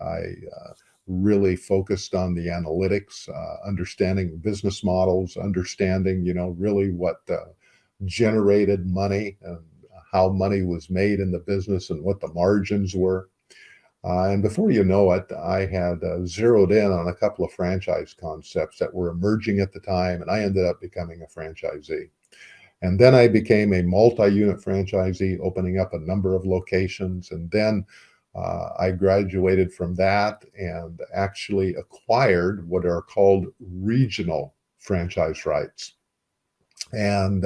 I really focused on the analytics, understanding business models, understanding, really what generated money and how money was made in the business and what the margins were. And before you know it, I had zeroed in on a couple of franchise concepts that were emerging at the time, and I ended up becoming a franchisee. And then I became a multi-unit franchisee, opening up a number of locations. And then I graduated from that and actually acquired what are called regional franchise rights. And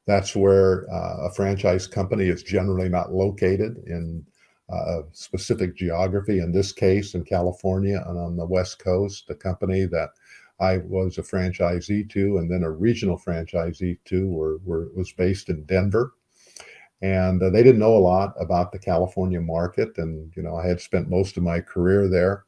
that's where a franchise company is generally not located in a specific geography. In this case, in California and on the West Coast, the company that I was a franchisee to, and then a regional franchisee to, was based in Denver. And they didn't know a lot about the California market. And, I had spent most of my career there.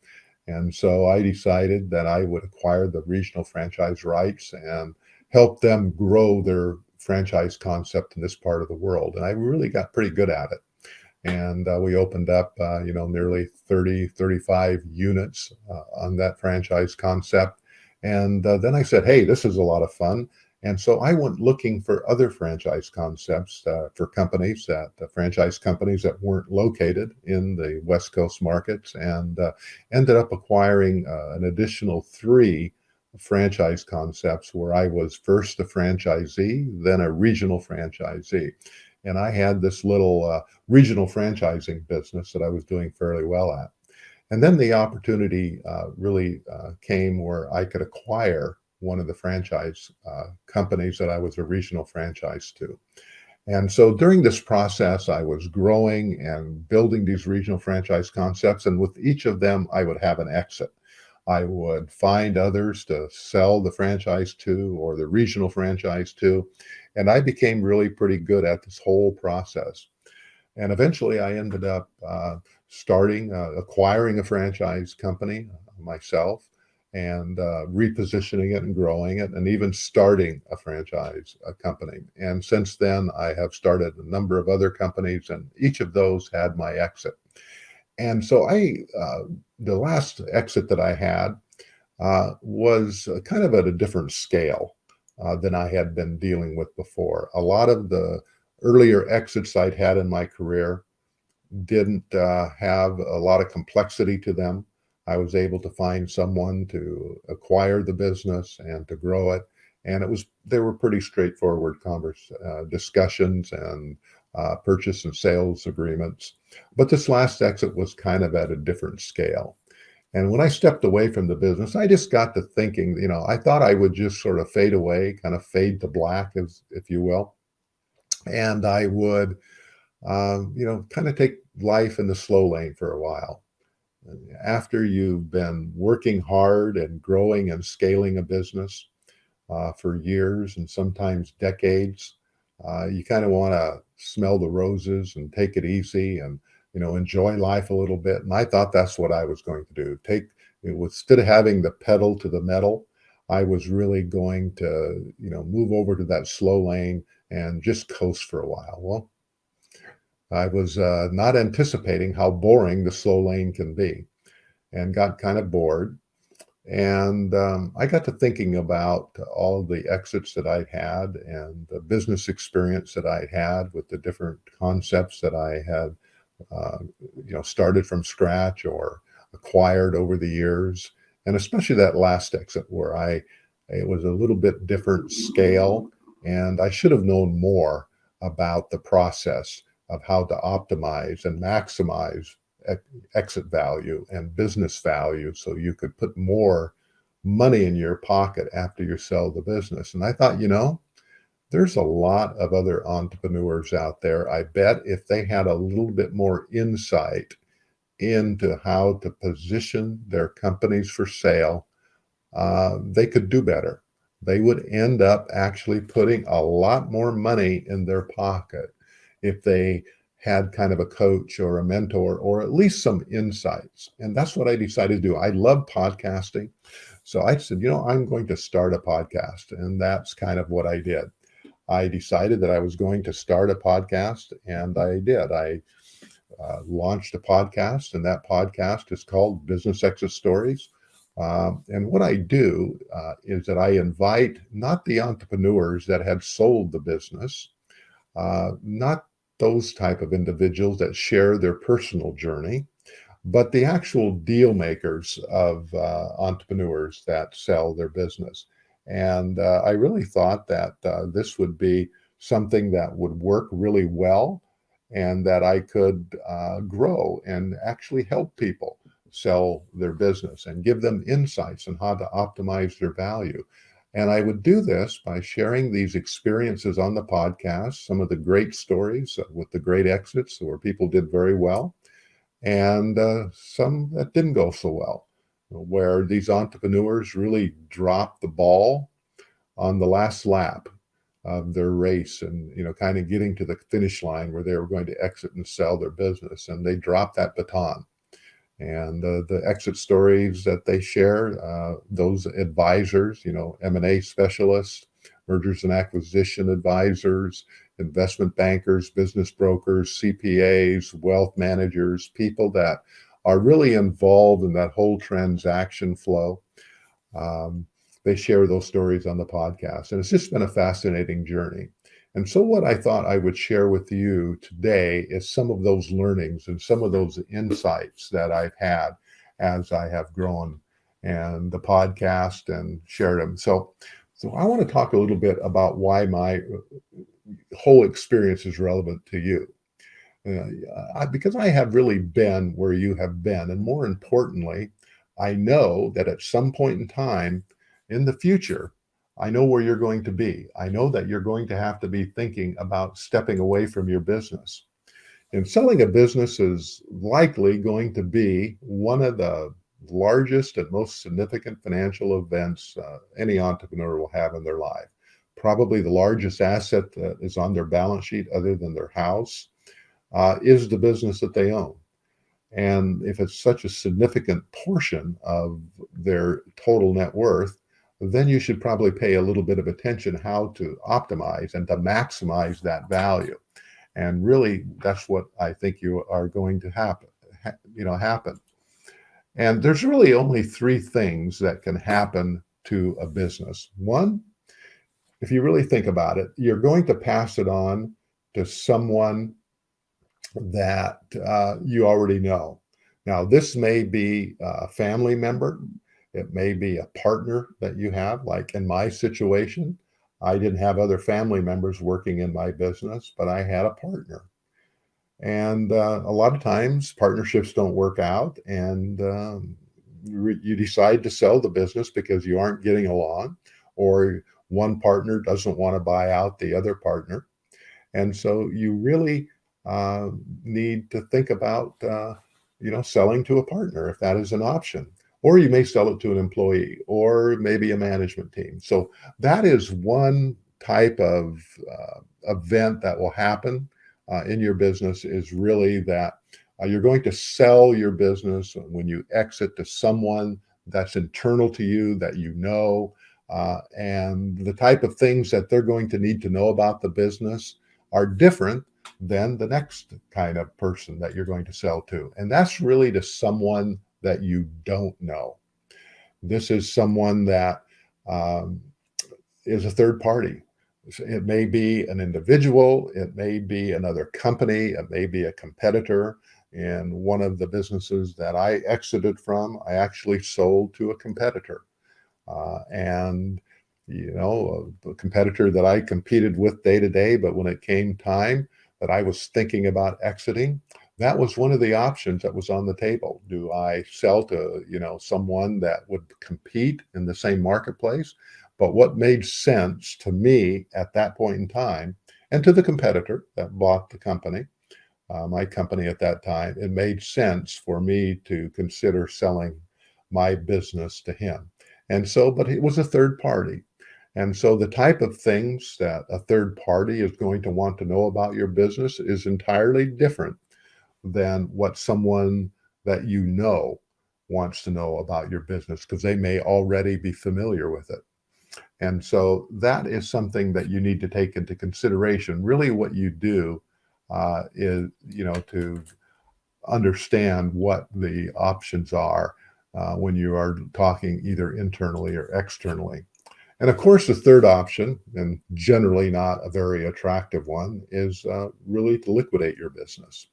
And so I decided that I would acquire the regional franchise rights and help them grow their franchise concept in this part of the world. And I really got pretty good at it. And we opened up, nearly 30, 35 units on that franchise concept. And then I said, hey, this is a lot of fun. And so I went looking for other franchise concepts for companies franchise companies that weren't located in the West Coast markets, and ended up acquiring an additional 3 franchise concepts where I was first a franchisee, then a regional franchisee. And I had this little regional franchising business that I was doing fairly well at. And then the opportunity really came where I could acquire one of the franchise companies that I was a regional franchise to. And so during this process, I was growing and building these regional franchise concepts. And with each of them, I would have an exit. I would find others to sell the franchise to, or the regional franchise to. And I became really pretty good at this whole process. And eventually I ended up acquiring a franchise company myself, and repositioning it and growing it, and even starting a franchise company. And since then, I have started a number of other companies, and each of those had my exit. And so the last exit that I had was kind of at a different scale than I had been dealing with before. A lot of the earlier exits I'd had in my career didn't have a lot of complexity to them. I was able to find someone to acquire the business and to grow it. And they were pretty straightforward discussions and purchase and sales agreements. But this last exit was kind of at a different scale. And when I stepped away from the business, I just got to thinking, I thought I would just sort of fade away, kind of fade to black, if you will. And I would, kind of take life in the slow lane for a while. After you've been working hard and growing and scaling a business for years and sometimes decades, you kind of want to smell the roses and take it easy and enjoy life a little bit. And I thought that's what I was going to do. Instead of having the pedal to the metal, I was really going to move over to that slow lane and just coast for a while. Well, I was not anticipating how boring the slow lane can be, and got kind of bored. And I got to thinking about all of the exits that I'd had and the business experience that I'd had with the different concepts that I had, started from scratch or acquired over the years. And especially that last exit where it was a little bit different scale, and I should have known more about the process of how to optimize and maximize exit value and business value so you could put more money in your pocket after you sell the business. And I thought, there's a lot of other entrepreneurs out there. I bet if they had a little bit more insight into how to position their companies for sale, they could do better. They would end up actually putting a lot more money in their pocket if they had kind of a coach or a mentor, or at least some insights. And that's what I decided to do. I love podcasting. So I said, I'm going to start a podcast. And that's kind of what I did. I decided that I was going to start a podcast, and I did. I launched a podcast, and that podcast is called Business Exit Stories. And what I do is that I invite not the entrepreneurs that had sold the business, not those type of individuals that share their personal journey, but the actual deal makers of entrepreneurs that sell their business. And I really thought that this would be something that would work really well and that I could grow and actually help people sell their business and give them insights on how to optimize their value. And I would do this by sharing these experiences on the podcast, some of the great stories with the great exits where people did very well, and some that didn't go so well, where these entrepreneurs really dropped the ball on the last lap of their race and kind of getting to the finish line where they were going to exit and sell their business, and they dropped that baton. And the exit stories that they share, those advisors, M&A specialists, mergers and acquisition advisors, investment bankers, business brokers, CPAs, wealth managers, people that are really involved in that whole transaction flow. Um, they share those stories on the podcast, and it's just been a fascinating journey. And so, what I thought I would share with you today is some of those learnings and some of those insights that I've had as I have grown and the podcast and shared them. So I want to talk a little bit about why my whole experience is relevant to you. Because I have really been where you have been. And more importantly, I know that at some point in time in the future, I know where you're going to be. I know that you're going to have to be thinking about stepping away from your business. And selling a business is likely going to be one of the largest and most significant financial events any entrepreneur will have in their life. Probably the largest asset that is on their balance sheet, other than their house, is the business that they own. And if it's such a significant portion of their total net worth, then you should probably pay a little bit of attention how to optimize and to maximize that value. And really, that's what I think you are going to happen. And there's really only three things that can happen to a business. One, if you really think about it, you're going to pass it on to someone that you already know. Now, this may be a family member. It may be a partner that you have. Like in my situation, I didn't have other family members working in my business, but I had a partner. And a lot of times partnerships don't work out, and you decide to sell the business because you aren't getting along, or one partner doesn't want to buy out the other partner. And so you really need to think about, selling to a partner if that is an option. Or you may sell it to an employee or maybe a management team. So that is one type of event that will happen in your business, is really that you're going to sell your business when you exit to someone that's internal to you, that you know, and the type of things that they're going to need to know about the business are different than the next kind of person that you're going to sell to. And that's really to someone that you don't know. This is someone that is a third party. It may be an individual, it may be another company, it may be a competitor. And one of the businesses that I exited from, I actually sold to a competitor. And a competitor that I competed with day to day, but when it came time that I was thinking about exiting, that was one of the options that was on the table. Do I sell to, someone that would compete in the same marketplace? But what made sense to me at that point in time, and to the competitor that bought the company, my company at that time, it made sense for me to consider selling my business to him. And so, but it was a third party. And so the type of things that a third party is going to want to know about your business is entirely different than what someone that you know wants to know about your business, because they may already be familiar with it. And so that is something that you need to take into consideration. Really, what you do is, to understand what the options are when you are talking either internally or externally. And of course, the third option, and generally not a very attractive one, is really to liquidate your business.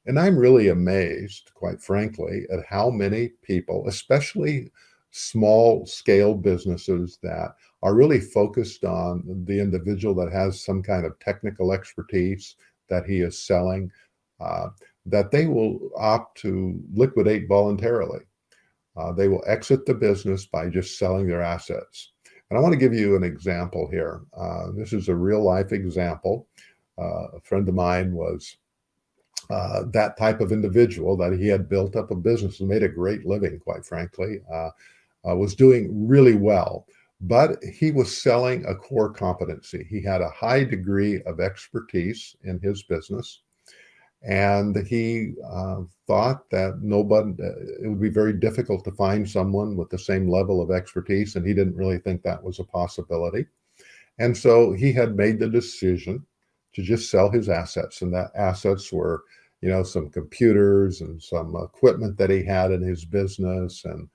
And I'm really amazed, quite frankly, at how many people, especially small scale businesses that are really focused on the individual that has some kind of technical expertise that he is selling, uh, that they will opt to liquidate voluntarily. They will exit the business by just selling their assets. And I want to give you an example here. This is a real life example. A friend of mine was that type of individual, that he had built up a business and made a great living, quite frankly, was doing really well. But he was selling a core competency. He had a high degree of expertise in his business. And he thought that nobody, it would be very difficult to find someone with the same level of expertise. And he didn't really think that was a possibility. And so he had made the decision to just sell his assets. And that assets were, some computers and some equipment that he had in his business. And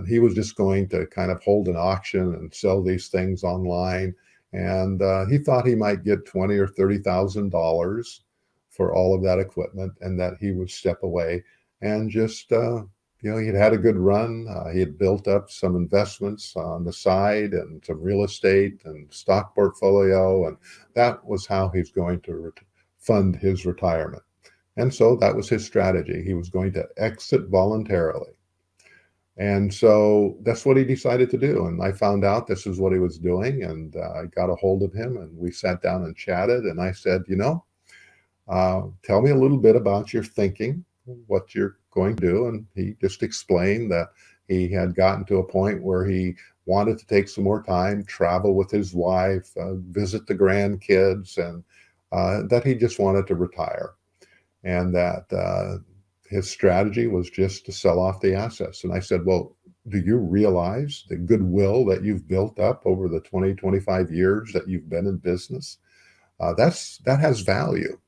he was just going to kind of hold an auction and sell these things online. And he thought he might get $20,000 or $30,000 for all of that equipment, and that he would step away and just, he'd had a good run. He had built up some investments on the side and some real estate and stock portfolio, and that was how he's going to fund his retirement. And so that was his strategy. He was going to exit voluntarily. And so that's what he decided to do. And I found out this is what he was doing, and I got a hold of him, and we sat down and chatted. And I said, tell me a little bit about your thinking, what you're going to do. And he just explained that he had gotten to a point where he wanted to take some more time, travel with his wife, visit the grandkids, and that he just wanted to retire. And that his strategy was just to sell off the assets. And I said, well, do you realize the goodwill that you've built up over the 20, 25 years that you've been in business? That has value.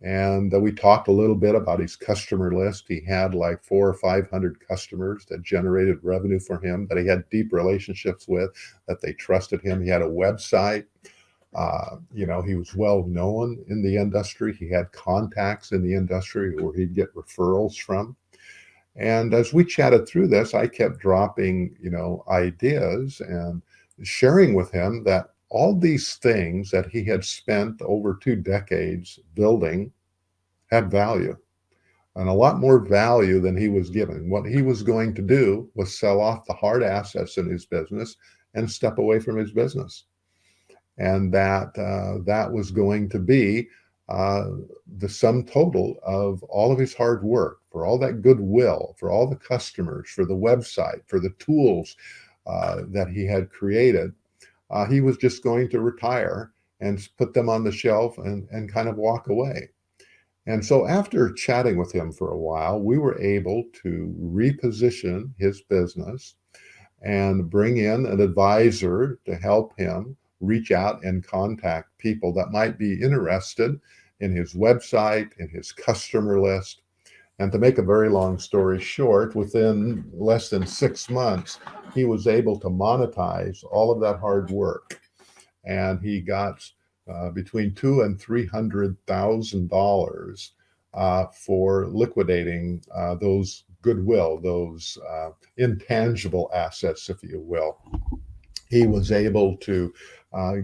And we talked a little bit about his customer list. He had like 400 or 500 customers that generated revenue for him, that he had deep relationships with, that they trusted him. He had a website. He was well known in the industry. He had contacts in the industry where he'd get referrals from. And as we chatted through this, I kept dropping, ideas and sharing with him that all these things that he had spent over 2 decades building had value, and a lot more value than he was given. What he was going to do was sell off the hard assets in his business and step away from his business. And that was going to be the sum total of all of his hard work, for all that goodwill, for all the customers, for the website, for the tools that he had created. He was just going to retire and put them on the shelf and kind of walk away. And so after chatting with him for a while, we were able to reposition his business and bring in an advisor to help him reach out and contact people that might be interested in his website, in his customer list. And to make a very long story short, within less than 6 months, he was able to monetize all of that hard work. And he got between $200,000 and $300,000 for liquidating those goodwill, those intangible assets, if you will. He was able to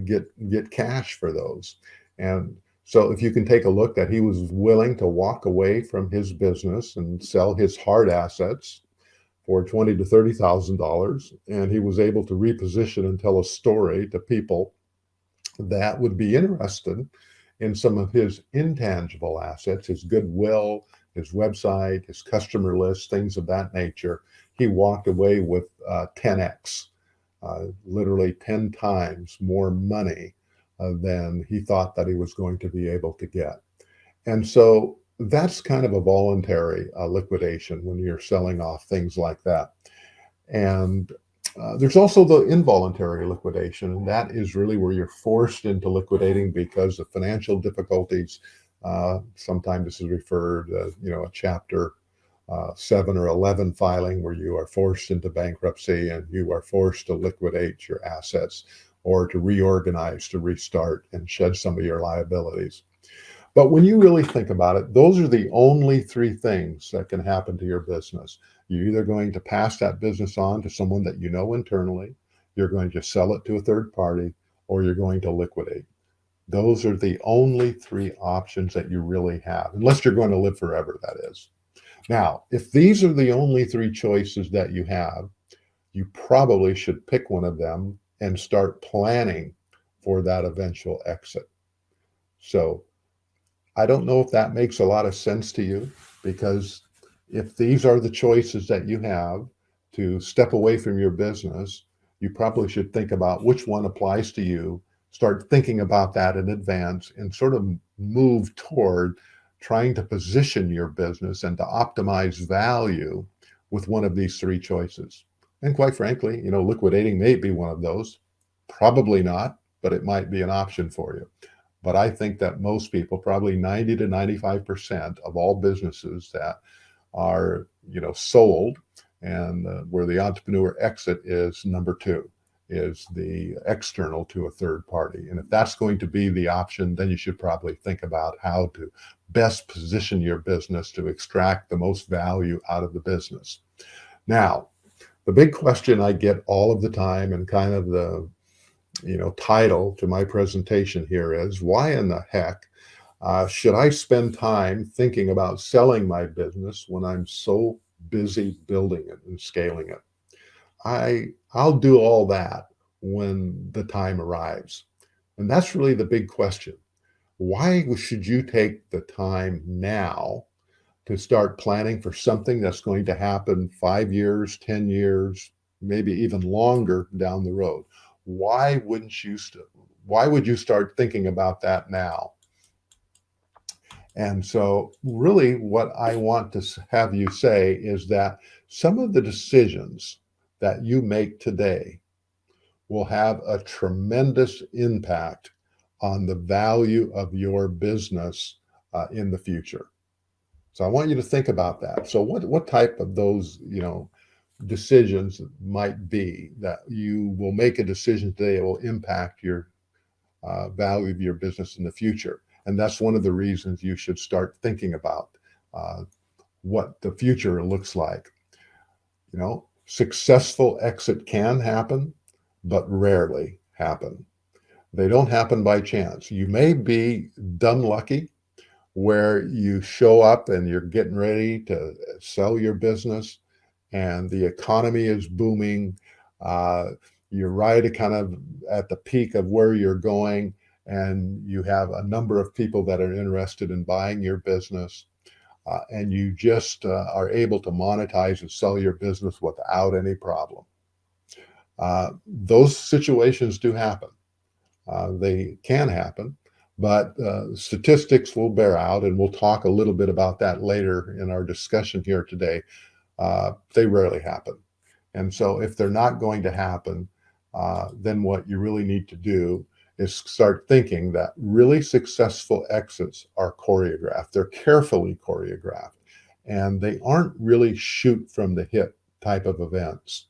get cash for those. And so if you can take a look, that he was willing to walk away from his business and sell his hard assets for $20,000 to $30,000, and he was able to reposition and tell a story to people that would be interested in some of his intangible assets, his goodwill, his website, his customer list, things of that nature. He walked away with 10x, literally 10 times more money than he thought that he was going to be able to get. And so that's kind of a voluntary liquidation when you're selling off things like that. And there's also the involuntary liquidation, and that is really where you're forced into liquidating because of financial difficulties, Sometimes this is referred, a chapter 7 or 11 filing where you are forced into bankruptcy and you are forced to liquidate your assets or to reorganize, to restart and shed some of your liabilities. But when you really think about it, those are the only three things that can happen to your business. You're either going to pass that business on to someone that you know internally, you're going to sell it to a third party, or you're going to liquidate. Those are the only three options that you really have, unless you're going to live forever, that is. Now, if these are the only three choices that you have, you probably should pick one of them and start planning for that eventual exit. So I don't know if that makes a lot of sense to you, because if these are the choices that you have to step away from your business, you probably should think about which one applies to you, start thinking about that in advance, and sort of move toward trying to position your business and to optimize value with one of these three choices. And quite frankly, liquidating may be one of those. Probably not, but it might be an option for you. But I think that most people, probably 90 to 95% of all businesses that are, sold, and where the entrepreneur exit is number two, is the external to a third party. And if that's going to be the option, then you should probably think about how to best position your business to extract the most value out of the business. Now, the big question I get all of the time, and kind of the title to my presentation here, is why in the heck should I spend time thinking about selling my business when I'm so busy building it and scaling it? I'll do all that when the time arrives. And that's really the big question. Why should you take the time now to start planning for something that's going to happen 5 years, 10 years, maybe even longer down the road? Why would you start thinking about that now? And so really what I want to have you say is that some of the decisions that you make today will have a tremendous impact on the value of your business in the future. So I want you to think about that. So what type of those, decisions might be that you will make a decision today that will impact your value of your business in the future? And that's one of the reasons you should start thinking about what the future looks like. Successful exit can happen, but rarely happen. They don't happen by chance. You may be dumb lucky where you show up and you're getting ready to sell your business and the economy is booming. You're right kind of at the peak of where you're going, and you have a number of people that are interested in buying your business. And you just are able to monetize and sell your business without any problem. Those situations do happen. They can happen, but statistics will bear out, and we'll talk a little bit about that later in our discussion here today. They rarely happen. And so if they're not going to happen, then what you really need to do is start thinking that really successful exits are choreographed. They're carefully choreographed, and they aren't really shoot from the hip type of events.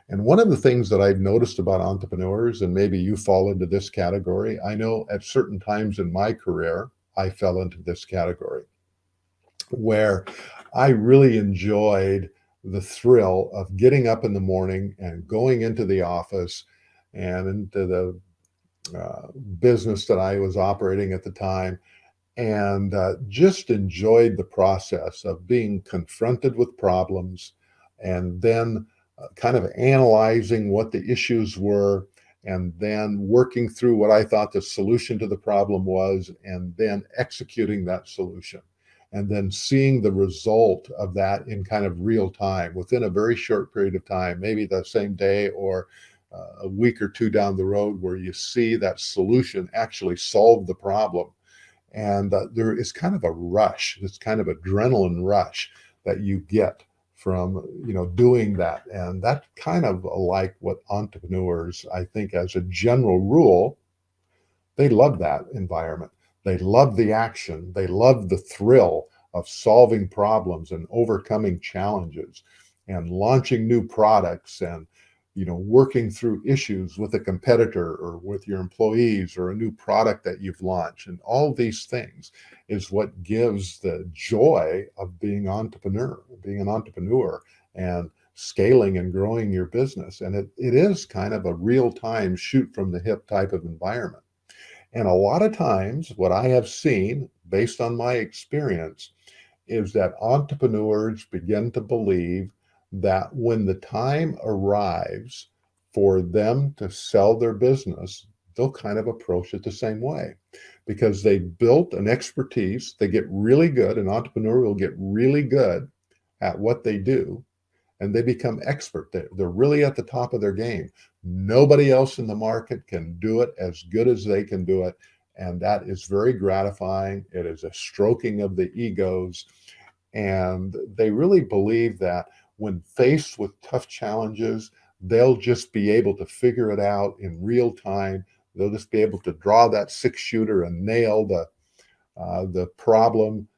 And one of the things that I've noticed about entrepreneurs, and maybe you fall into this category, I know at certain times in my career, I fell into this category, where I really enjoyed the thrill of getting up in the morning and going into the office and into the business that I was operating at the time, and just enjoyed the process of being confronted with problems and then kind of analyzing what the issues were, and then working through what I thought the solution to the problem was, and then executing that solution, and then seeing the result of that in kind of real time within a very short period of time, maybe the same day or a week or two down the road, where you see that solution actually solve the problem. And there is kind of a rush, this kind of adrenaline rush that you get from doing that. And that's kind of like what entrepreneurs, I think, as a general rule, they love that environment. They love the action. They love the thrill of solving problems and overcoming challenges and launching new products and working through issues with a competitor or with your employees or a new product that you've launched. And all these things is what gives the joy of being an entrepreneur and scaling and growing your business. And it is kind of a real-time shoot from the hip type of environment. And a lot of times what I have seen based on my experience is that entrepreneurs begin to believe that when the time arrives for them to sell their business, they'll kind of approach it the same way because they built an expertise. They get really good. An entrepreneur will get really good at what they do and they become expert. They're really at the top of their game. Nobody else in the market can do it as good as they can do it. And that is very gratifying. It is a stroking of the egos. And they really believe that when faced with tough challenges, they'll just be able to figure it out in real time. They'll just be able to draw that 6-shooter and nail the problem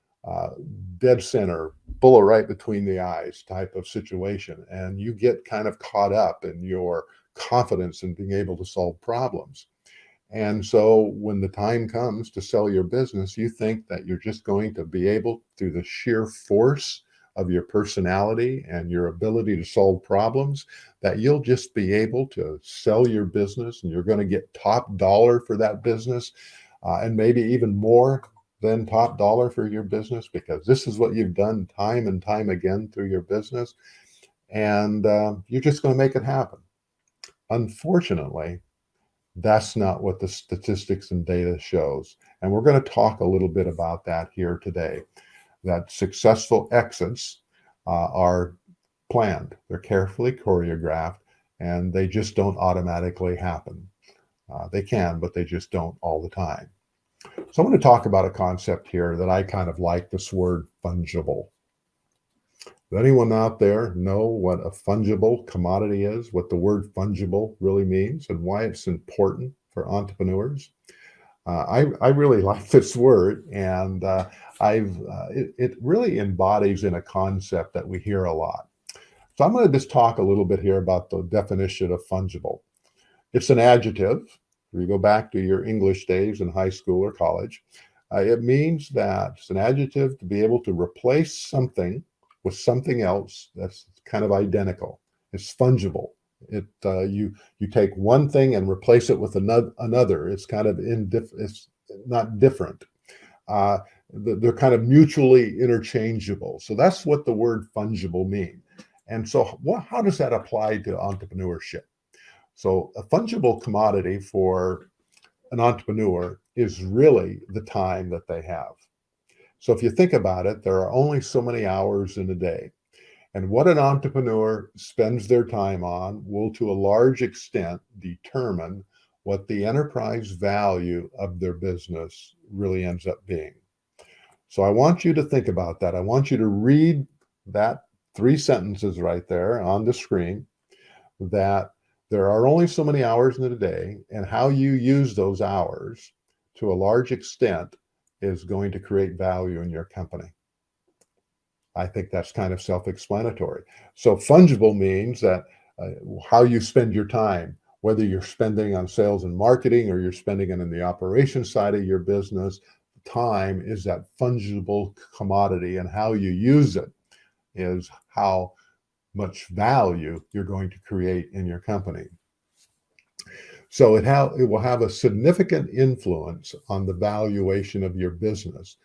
dead center, bullet right between the eyes type of situation. And you get kind of caught up in your confidence in being able to solve problems. And so when the time comes to sell your business, you think that you're just going to be able, through the sheer force of your personality and your ability to solve problems, that you'll just be able to sell your business and you're going to get top dollar for that business, and maybe even more than top dollar for your business, because this is what you've done time and time again through your business. And you're just going to make it happen. Unfortunately, that's not what the statistics and data shows. And we're going to talk a little bit about that here today, that successful exits are planned. They're carefully choreographed, and they just don't automatically happen. They can, but they just don't all the time. So I'm going to talk about a concept here that I kind of like, this word fungible. Does anyone out there know what a fungible commodity is, what the word fungible really means, and why it's important for entrepreneurs? I really like this word, and it really embodies in a concept that we hear a lot. So I'm going to just talk a little bit here about the definition of fungible. It's an adjective. If you go back to your English days in high school or college, it means that it's an adjective to be able to replace something with something else that's kind of identical. It's fungible. You take one thing and replace it with another. It's kind of it's not different. They're kind of mutually interchangeable. So that's what the word fungible means. And so how does that apply to entrepreneurship? So a fungible commodity for an entrepreneur is really the time that they have. So if you think about it, there are only so many hours in a day. And what an entrepreneur spends their time on will, to a large extent, determine what the enterprise value of their business really ends up being. So I want you to think about that. I want you to read that 3 sentences right there on the screen, that there are only so many hours in a day, and how you use those hours to a large extent is going to create value in your company. I think that's kind of self-explanatory. So fungible means that how you spend your time, whether you're spending on sales and marketing or you're spending it in the operations side of your business, time is that fungible commodity, and how you use it is how much value you're going to create in your company. So it will have a significant influence on the valuation of your business.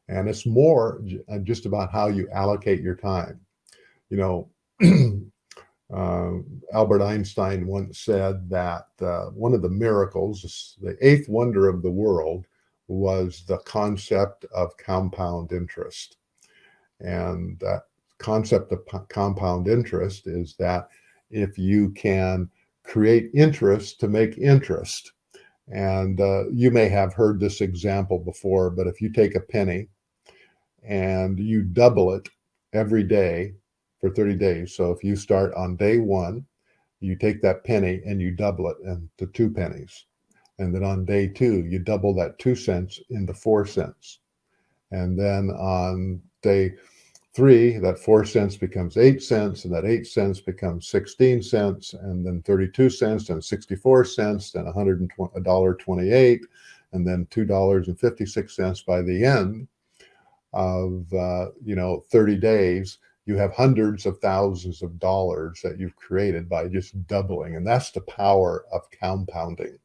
And it's more just about how you allocate your time. Albert Einstein once said that one of the miracles, the 8th wonder of the world, was the concept of compound interest. And that concept of compound interest is that if you can create interest to make interest, and you may have heard this example before, but if you take a penny and you double it every day for 30 days. So if you start on day 1, you take that penny and you double it into 2 pennies. And then on day 2, you double that 2 cents into 4 cents. And then on day 3, that 4 cents becomes 8 cents, and that 8 cents becomes 16 cents, and then 32 cents, and 64 cents, then $1.28, and then $2.56 by the end of 30 days. You have hundreds of thousands of dollars that you've created by just doubling, and that's the power of compounding.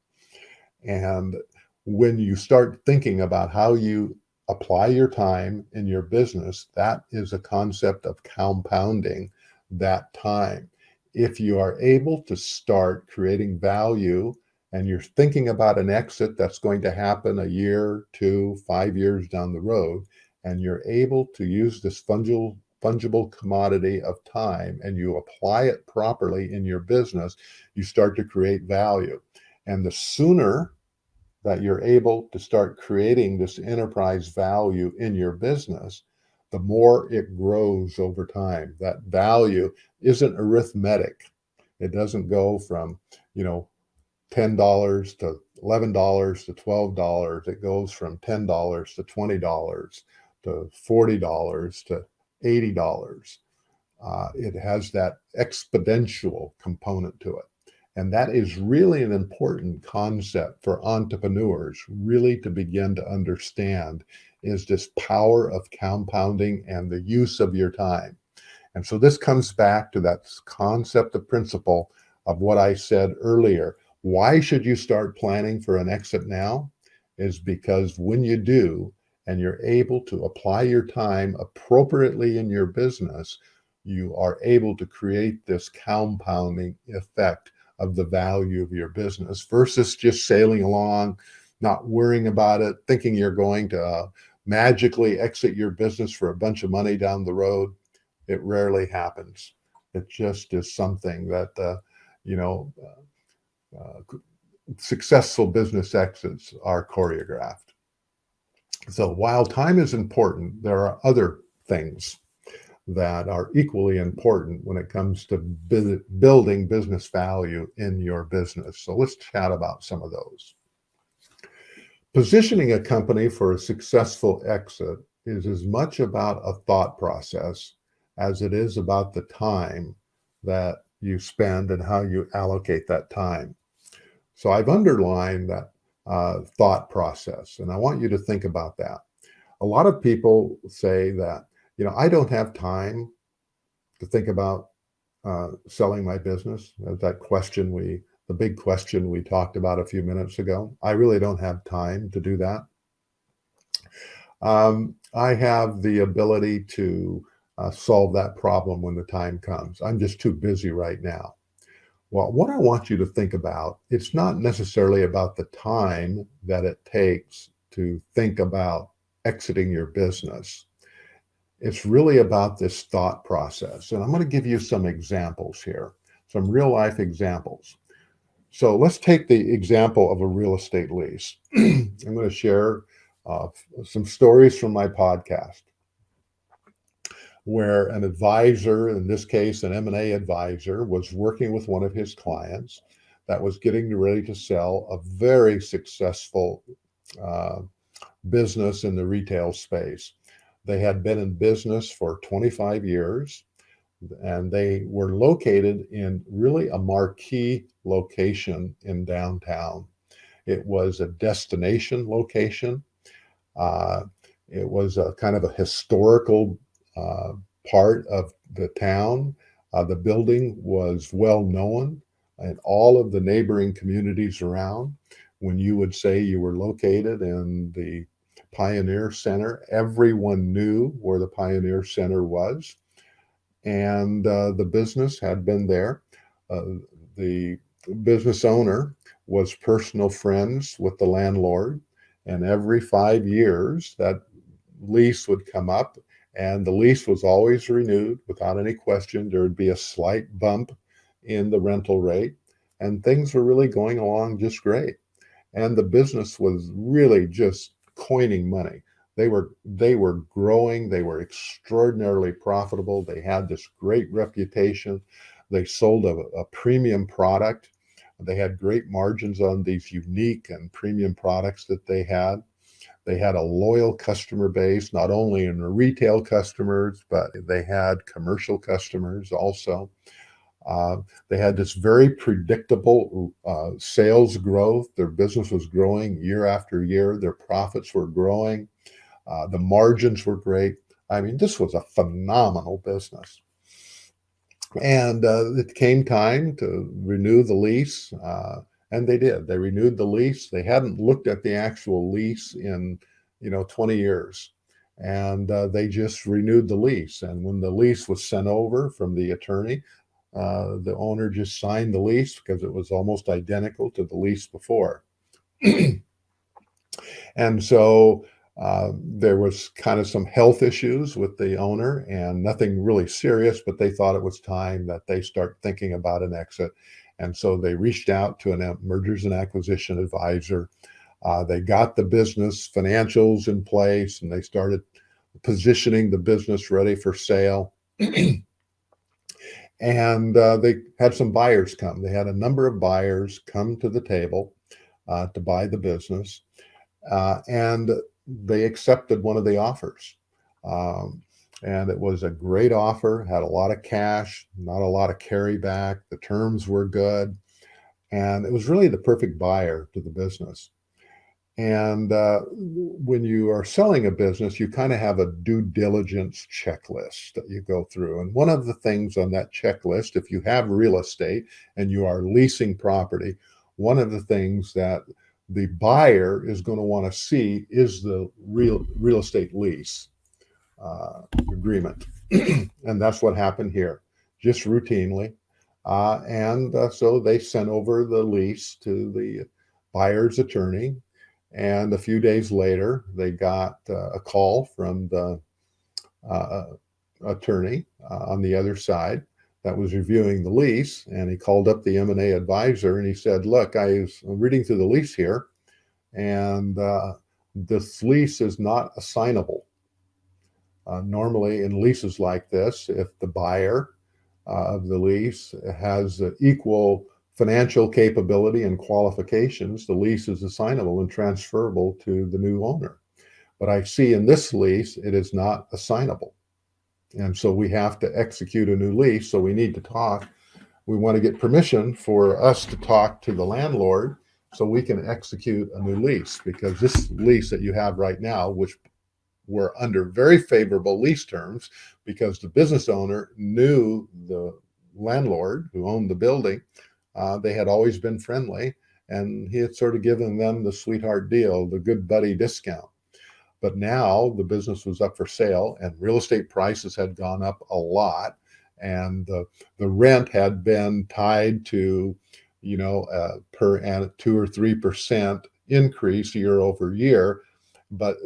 And when you start thinking about how you apply your time in your business, that is a concept of compounding that time. If you are able to start creating value and you're thinking about an exit that's going to happen a year, 2, 5 years down the road, and you're able to use this fungible commodity of time and you apply it properly in your business, you start to create value. And the sooner that you're able to start creating this enterprise value in your business, the more it grows over time. That value isn't arithmetic. It doesn't go from, $10 to $11 to $12. It goes from $10 to $20 to $40 to $80. It has that exponential component to it. And that is really an important concept for entrepreneurs really to begin to understand, is this power of compounding and the use of your time. And so this comes back to that concept, the principle of what I said earlier. Why should you start planning for an exit now? Is because when you do, and you're able to apply your time appropriately in your business, you are able to create this compounding effect of the value of your business versus just sailing along, not worrying about it, thinking you're going to magically exit your business for a bunch of money down the road. It rarely happens. It just is something that, successful business exits are choreographed. So while time is important, there are other things that are equally important when it comes to building business value in your business. So let's chat about some of those. Positioning a company for a successful exit is as much about a thought process as it is about the time that you spend and how you allocate that time. So I've underlined that thought process, and I want you to think about that. A lot of people say that, I don't have time to think about selling my business. The big question we talked about a few minutes ago. I really don't have time to do that. I have the ability to solve that problem when the time comes. I'm just too busy right now. Well, what I want you to think about, it's not necessarily about the time that it takes to think about exiting your business. It's really about this thought process. And I'm going to give you some examples here, some real life examples. So let's take the example of a real estate lease. I'm going to share some stories from my podcast where an advisor, in this case, an M&A advisor, was working with one of his clients that was getting ready to sell a very successful business in the retail space. They had been in business for 25 years, and they were located in really a marquee location in downtown. It was a destination location. It was a kind of a historical part of the town. The building was well known in all of the neighboring communities around. When you would say you were located in the Pioneer Center, everyone knew where the Pioneer Center was. And the business had been there. The business owner was personal friends with the landlord. And every 5 years, that lease would come up, and the lease was always renewed without any question. There would be a slight bump in the rental rate, and things were really going along just great. And the business was really just coining money. They were growing. They were extraordinarily profitable. They had this great reputation. They sold a premium product. They had great margins on these unique and premium products that they had. They had a loyal customer base, not only in the retail customers, but they had commercial customers also. Uh, they had this very predictable sales growth. Their business was growing year after year. Their profits were growing. The margins were great. I mean, this was a phenomenal business. And it came time to renew the lease, and they did. They renewed the lease. They hadn't looked at the actual lease in, 20 years, and they just renewed the lease. And when the lease was sent over from the attorney, the owner just signed the lease because it was almost identical to the lease before. And so there was kind of some health issues with the owner and nothing really serious, but they thought it was time that they start thinking about an exit. And so they reached out to a mergers and acquisition advisor. They got the business financials in place and they started positioning the business ready for sale. And they had some buyers come. They had a number of buyers come to the table to buy the business. And they accepted one of the offers. And it was a great offer, had a lot of cash, not a lot of carryback. The terms were good. And it was really the perfect buyer to the business. And when you are selling a business, you kind of have a due diligence checklist that you go through. And one of the things on that checklist, if you have real estate and you are leasing property, one of the things that the buyer is going to want to see is the real estate lease agreement. And that's what happened here, just routinely. So they sent over the lease to the buyer's attorney. And a few days later, they got a call from the attorney on the other side that was reviewing the lease. And he called up the M&A advisor and he said, look, I'm reading through the lease here, and this lease is not assignable. Normally in leases like this, if the buyer of the lease has equal financial capability and qualifications, the lease is assignable and transferable to the new owner. But I see in this lease, it is not assignable. And so we have to execute a new lease. So we need to talk. We want to get permission for us to talk to the landlord so we can execute a new lease, because this lease that you have right now, which were under very favorable lease terms because the business owner knew the landlord who owned the building. They had always been friendly, and he had sort of given them the sweetheart deal, the good buddy discount. But now the business was up for sale and real estate prices had gone up a lot. And the rent had been tied to, per annum 2 or 3% increase year over year. But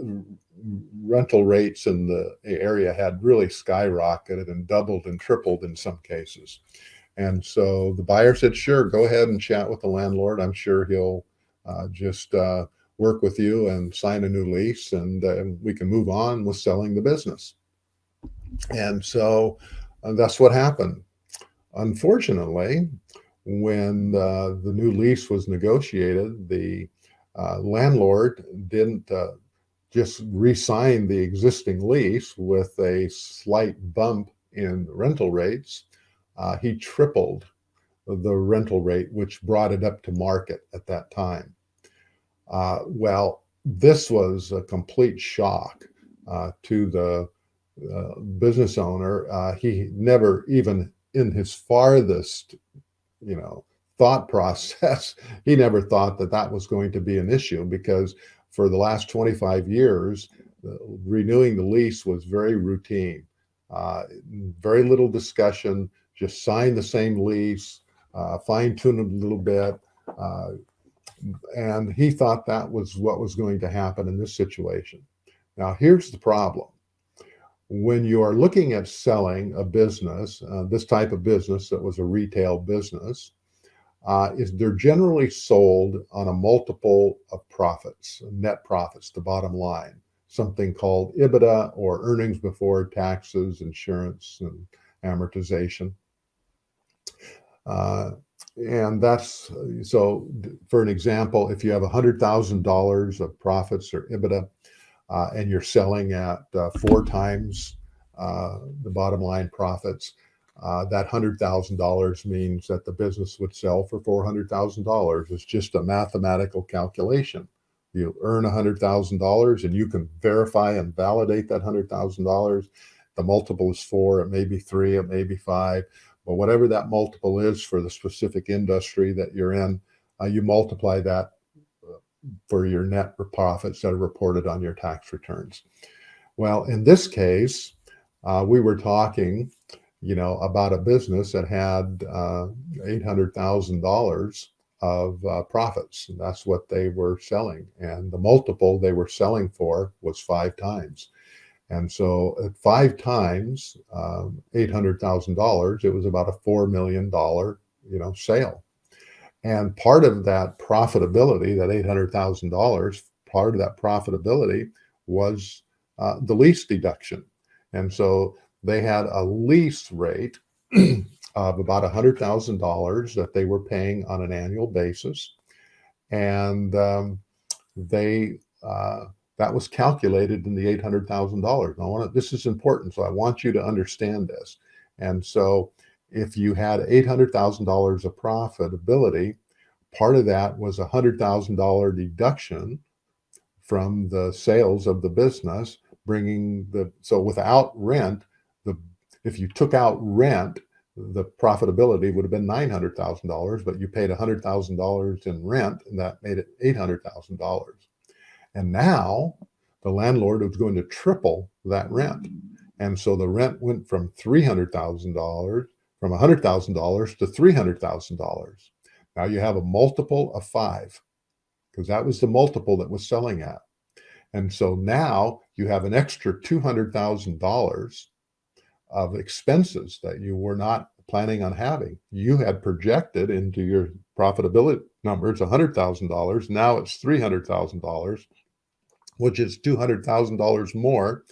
rental rates in the area had really skyrocketed and doubled and tripled in some cases. And so the buyer said, sure, go ahead and chat with the landlord. I'm sure he'll just work with you and sign a new lease, and we can move on with selling the business. And so that's what happened. Unfortunately, when the new lease was negotiated, the landlord didn't just re-sign the existing lease with a slight bump in rental rates. He tripled the rental rate, which brought it up to market at that time. Well, this was a complete shock to the business owner. He never, even in his farthest, thought process, he never thought that that was going to be an issue, because for the last 25 years, renewing the lease was very routine, very little discussion, just sign the same lease, fine tune it a little bit. And he thought that was what was going to happen in this situation. Now, here's the problem. When you are looking at selling a business, this type of business that was a retail business, they're generally sold on a multiple of profits, net profits, the bottom line, something called EBITDA, or earnings before taxes, insurance, and amortization. And that's so for an example, if you have $100,000 of profits or EBITDA, and you're selling at 4 times the bottom line profits, that $100,000 means that the business would sell for $400,000. It's just a mathematical calculation. You earn $100,000 and you can verify and validate that $100,000. The multiple is 4, it may be 3, it may be 5, but whatever that multiple is for the specific industry that you're in, you multiply that for your net profits that are reported on your tax returns. Well, in this case, we were talking, about a business that had $800,000 of profits. And that's what they were selling. And the multiple they were selling for was 5 times. And so at 5 times $800,000, it was about a $4 million, sale. And part of that profitability, that $800,000, part of that profitability was the lease deduction. And so they had a lease rate of about $100,000 that they were paying on an annual basis. And they that was calculated in the $800,000. Now, this is important, so I want you to understand this. And so if you had $800,000 of profitability, part of that was a $100,000 deduction from the sales of the business, so without rent, if you took out rent, the profitability would have been $900,000, but you paid $100,000 in rent, and that made it $800,000. And now the landlord was going to triple that rent. And so the rent went from $300,000, from $100,000 to $300,000. Now you have a multiple of 5, because that was the multiple that was selling at. And so now you have an extra $200,000 of expenses that you were not planning on having. You had projected into your profitability numbers $100,000. Now it's $300,000, which is $200,000 more.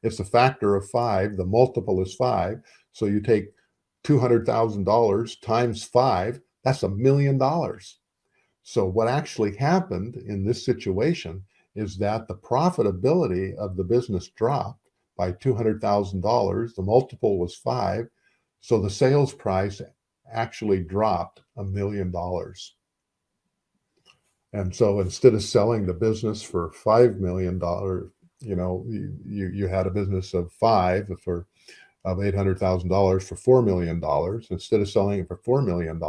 It's a factor of 5. The multiple is 5. So you take $200,000 times 5, that's $1 million. So what actually happened in this situation is that the profitability of the business dropped by $200,000. The multiple was 5. So the sales price actually dropped $1 million. And so instead of selling the business for $5 million, you had a business of 5 of $800,000 for $4 million. Instead of selling it for $4 million,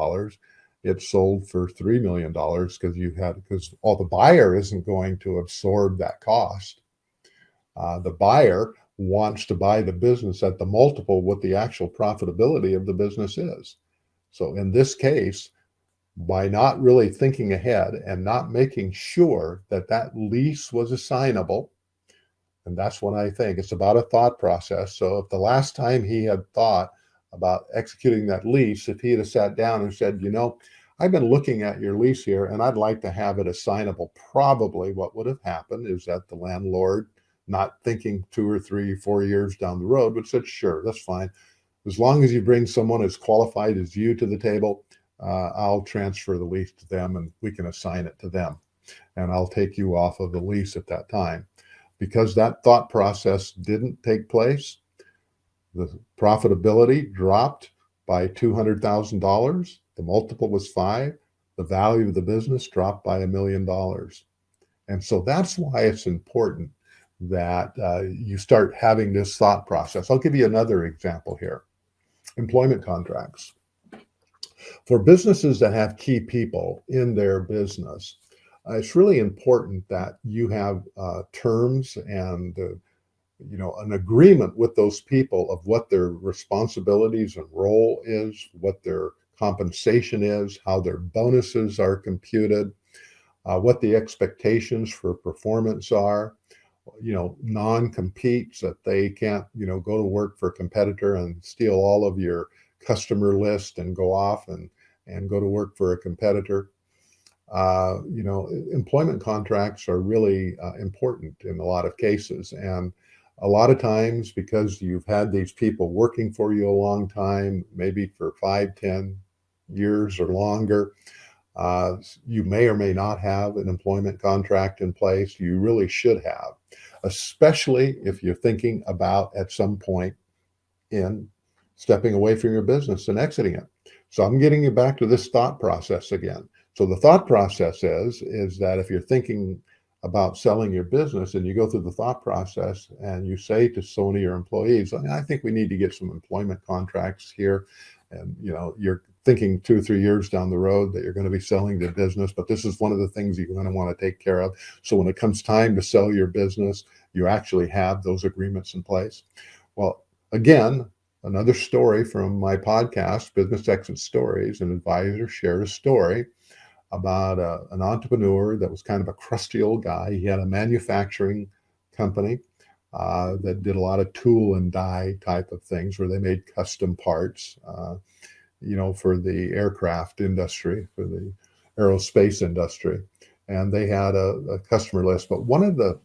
it sold for $3 million because all the buyer isn't going to absorb that cost. The buyer wants to buy the business at the multiple what the actual profitability of the business is. So in this case, by not really thinking ahead and not making sure that that lease was assignable, and that's what I think. It's about a thought process. So if the last time he had thought about executing that lease, if he had sat down and said, I've been looking at your lease here and I'd like to have it assignable, probably what would have happened is that the landlord, not thinking 2 or 3, 4 years down the road, would said, sure, that's fine. As long as you bring someone as qualified as you to the table, I'll transfer the lease to them and we can assign it to them. And I'll take you off of the lease at that time. Because that thought process didn't take place, the profitability dropped by $200,000. The multiple was 5. The value of the business dropped by $1 million. And so that's why it's important that you start having this thought process. I'll give you another example here. Employment contracts. For businesses that have key people in their business, it's really important that you have terms and an agreement with those people of what their responsibilities and role is, what their compensation is, how their bonuses are computed, what the expectations for performance are, non-competes, that they can't, go to work for a competitor and steal all of your customer list and go off and go to work for a competitor. Employment contracts are really important in a lot of cases. And a lot of times, because you've had these people working for you a long time, maybe for 5, 10 years or longer. You may or may not have an employment contract in place. You really should have, especially if you're thinking about at some point in stepping away from your business and exiting it. So I'm getting you back to this thought process again. So the thought process is that if you're thinking about selling your business and you go through the thought process and you say to some of your employees, I think we need to get some employment contracts here. And you're thinking 2 or 3 years down the road that you're going to be selling the business, but this is one of the things you're going to want to take care of. So when it comes time to sell your business, you actually have those agreements in place. Well, again, another story from my podcast, Business Exit Stories. An advisor shared a story about an entrepreneur that was kind of a crusty old guy. He had a manufacturing company that did a lot of tool and die type of things where they made custom parts, for the aircraft industry, for the aerospace industry. And they had a customer list. But one of the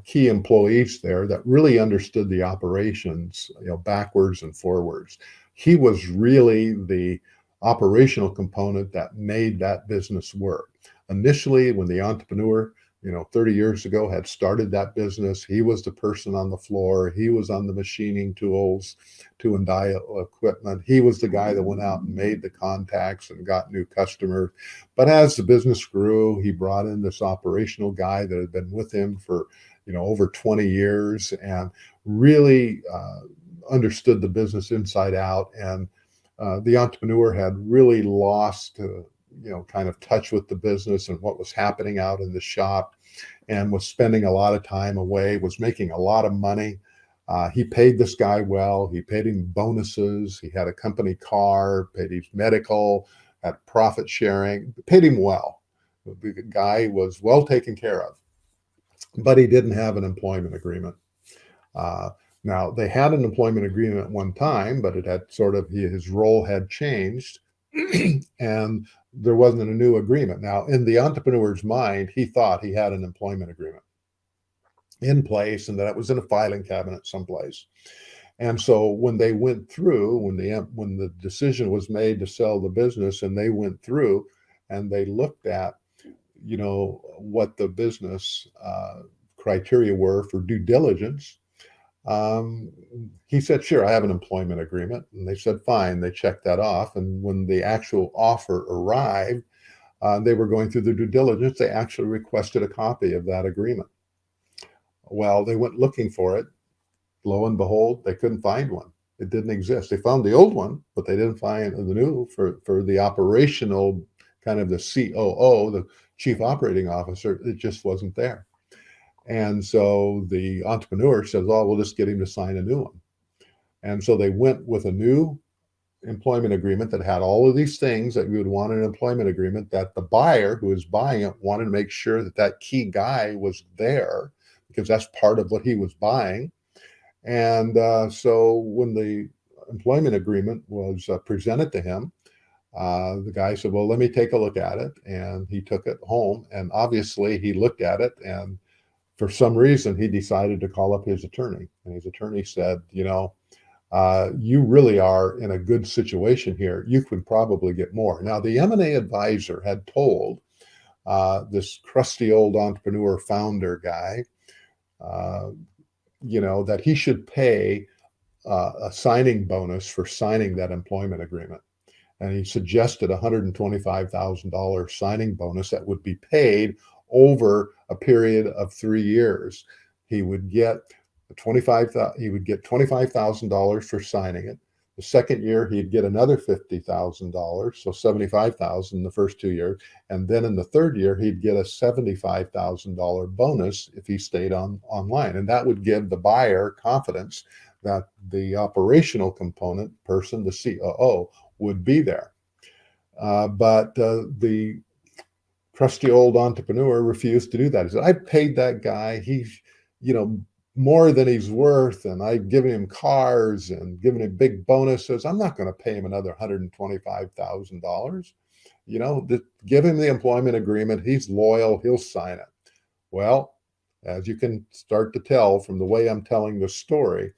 key employees there that really understood the operations, backwards and forwards. He was really the operational component that made that business work. Initially, when the entrepreneur, 30 years ago had started that business, he was the person on the floor. He was on the machining tools, tool and die equipment. He was the guy that went out and made the contacts and got new customers. But as the business grew, he brought in this operational guy that had been with him for, over 20 years and really understood the business inside out. And the entrepreneur had really lost, kind of touch with the business and what was happening out in the shop, and was spending a lot of time away, was making a lot of money. He paid this guy well. He paid him bonuses. He had a company car, paid his medical, had profit sharing, paid him well. The guy was well taken care of, but he didn't have an employment agreement. Now, they had an employment agreement at one time, but it had his role had changed and there wasn't a new agreement. Now, in the entrepreneur's mind, he thought he had an employment agreement in place and that it was in a filing cabinet someplace. And so when they went through, when the decision was made to sell the business and they went through and they looked at, what the business criteria were for due diligence, he said, sure, I have an employment agreement. And they said, fine. They checked that off. And when the actual offer arrived, they were going through the due diligence. They actually requested a copy of that agreement. Well, they went looking for it. Lo and behold, they couldn't find one. It didn't exist. They found the old one, but they didn't find the new for the operational kind of the COO, the chief operating officer. It just wasn't there. And so the entrepreneur says, oh, we'll just get him to sign a new one. And so they went with a new employment agreement that had all of these things that you would want in an employment agreement, that the buyer who was buying it wanted to make sure that that key guy was there because that's part of what he was buying. And so when the employment agreement was presented to him, the guy said, well, let me take a look at it. And he took it home. And obviously he looked at it, and for some reason, he decided to call up his attorney. And his attorney said, you really are in a good situation here. You could probably get more. Now, the M&A advisor had told this crusty old entrepreneur founder guy, that he should pay a signing bonus for signing that employment agreement. And he suggested a $125,000 signing bonus that would be paid over a period of 3 years. He would get $25,000 for signing it. The second year, he'd get another $50,000, so $75,000 in the first 2 years. And then in the third year, he'd get a $75,000 bonus if he stayed online. And that would give the buyer confidence that the operational component person, the COO, would be there. But the crusty old entrepreneur refused to do that. He said, I paid that guy. He's, more than he's worth, and I've given him cars and given him big bonuses. I'm not going to pay him another $125,000. Give him the employment agreement. He's loyal. He'll sign it. Well, as you can start to tell from the way I'm telling the story,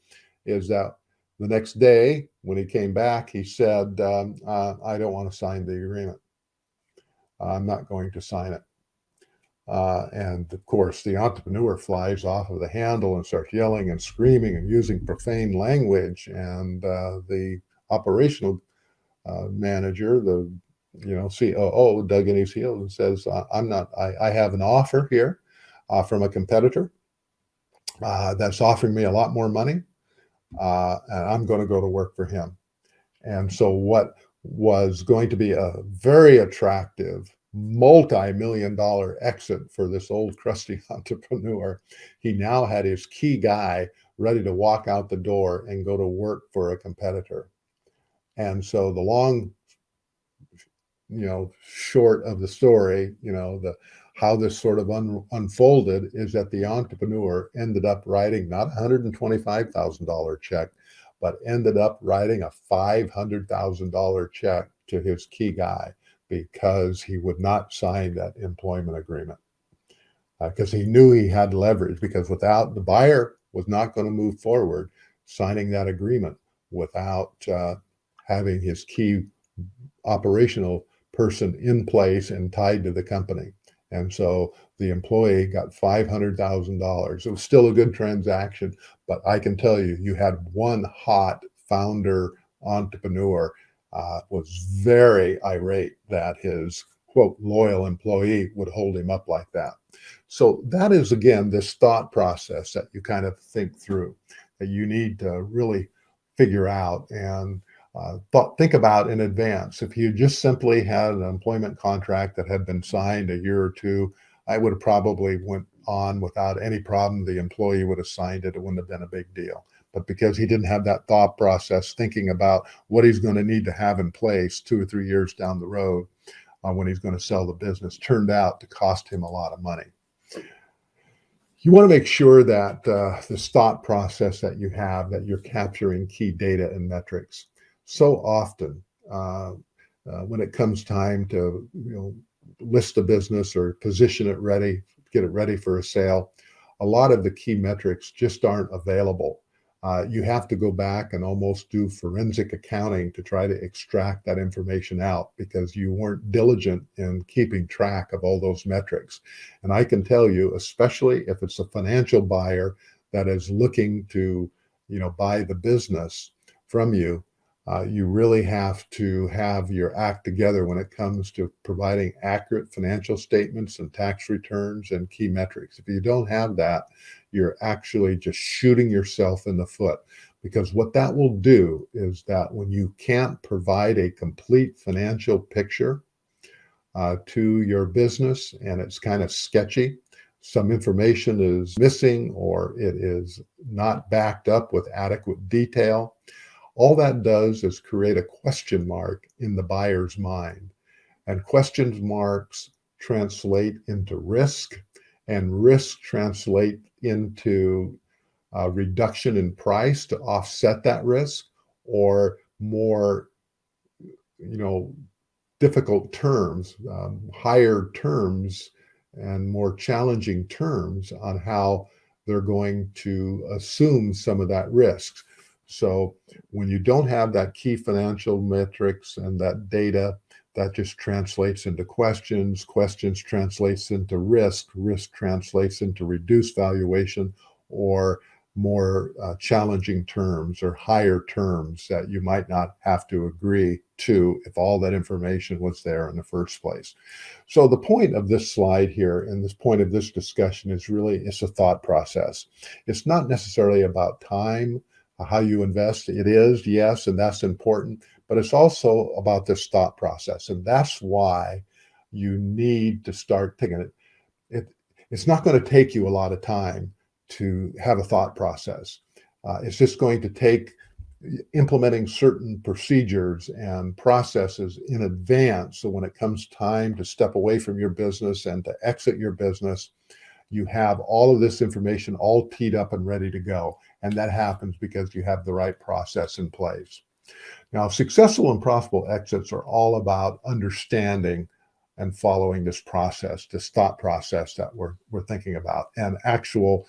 is that The next day, when he came back, he said, I don't want to sign the agreement. I'm not going to sign it. And of course, the entrepreneur flies off of the handle and starts yelling and screaming and using profane language. And the operational manager, the COO, dug in his heels and says, "I'm not. I have an offer here from a competitor that's offering me a lot more money, and I'm going to go to work for him." And so, what was going to be a very attractive multi-million dollar exit for this old crusty entrepreneur, he now had his key guy ready to walk out the door and go to work for a competitor. And so the long, short of the story, the how this sort of unfolded is that the entrepreneur ended up writing not a $125,000 check, but ended up writing a $500,000 check to his key guy because he would not sign that employment agreement. Because he knew he had leverage, because without the buyer was not going to move forward signing that agreement without having his key operational person in place and tied to the company. And so the employee got $500,000. It was still a good transaction, but I can tell you, you had one hot founder entrepreneur was very irate that his quote loyal employee would hold him up like that. So that is, again, this thought process that you kind of think through, that you need to really figure out and think about in advance. If you just simply had an employment contract that had been signed a year or two, I would have probably went on without any problem. The employee would have signed it. It wouldn't have been a big deal. But because he didn't have that thought process, thinking about what he's going to need to have in place 2 or 3 years down the road when he's going to sell the business, turned out to cost him a lot of money. You want to make sure that this thought process that you have, that you're capturing key data and metrics. So often, when it comes time to list a business or position it ready, get it ready for a sale, a lot of the key metrics just aren't available. You have to go back and almost do forensic accounting to try to extract that information out because you weren't diligent in keeping track of all those metrics. And I can tell you, especially if it's a financial buyer that is looking to, buy the business from you, you really have to have your act together when it comes to providing accurate financial statements and tax returns and key metrics. If you don't have that, you're actually just shooting yourself in the foot, because what that will do is that when you can't provide a complete financial picture to your business and it's kind of sketchy, some information is missing or it is not backed up with adequate detail, all that does is create a question mark in the buyer's mind. And question marks translate into risk, and risk translate into a reduction in price to offset that risk, or more, difficult terms, higher terms, and more challenging terms on how they're going to assume some of that risk. So when you don't have that key financial metrics and that data, that just translates into questions translates into risk translates into reduced valuation or more challenging terms or higher terms that you might not have to agree to if all that information was there in the first place. So the point of this slide here and this point of this discussion is really, it's a thought process. It's not necessarily about time, how you invest. It is, yes, and that's important, but it's also about this thought process. And that's why you need to start thinking it. It's not going to take you a lot of time to have a thought process. It's just going to take implementing certain procedures and processes in advance. So when it comes time to step away from your business and to exit your business, you have all of this information all teed up and ready to go. And that happens because you have the right process in place. Now, successful and profitable exits are all about understanding and following this process, this thought process that we're thinking about, and actual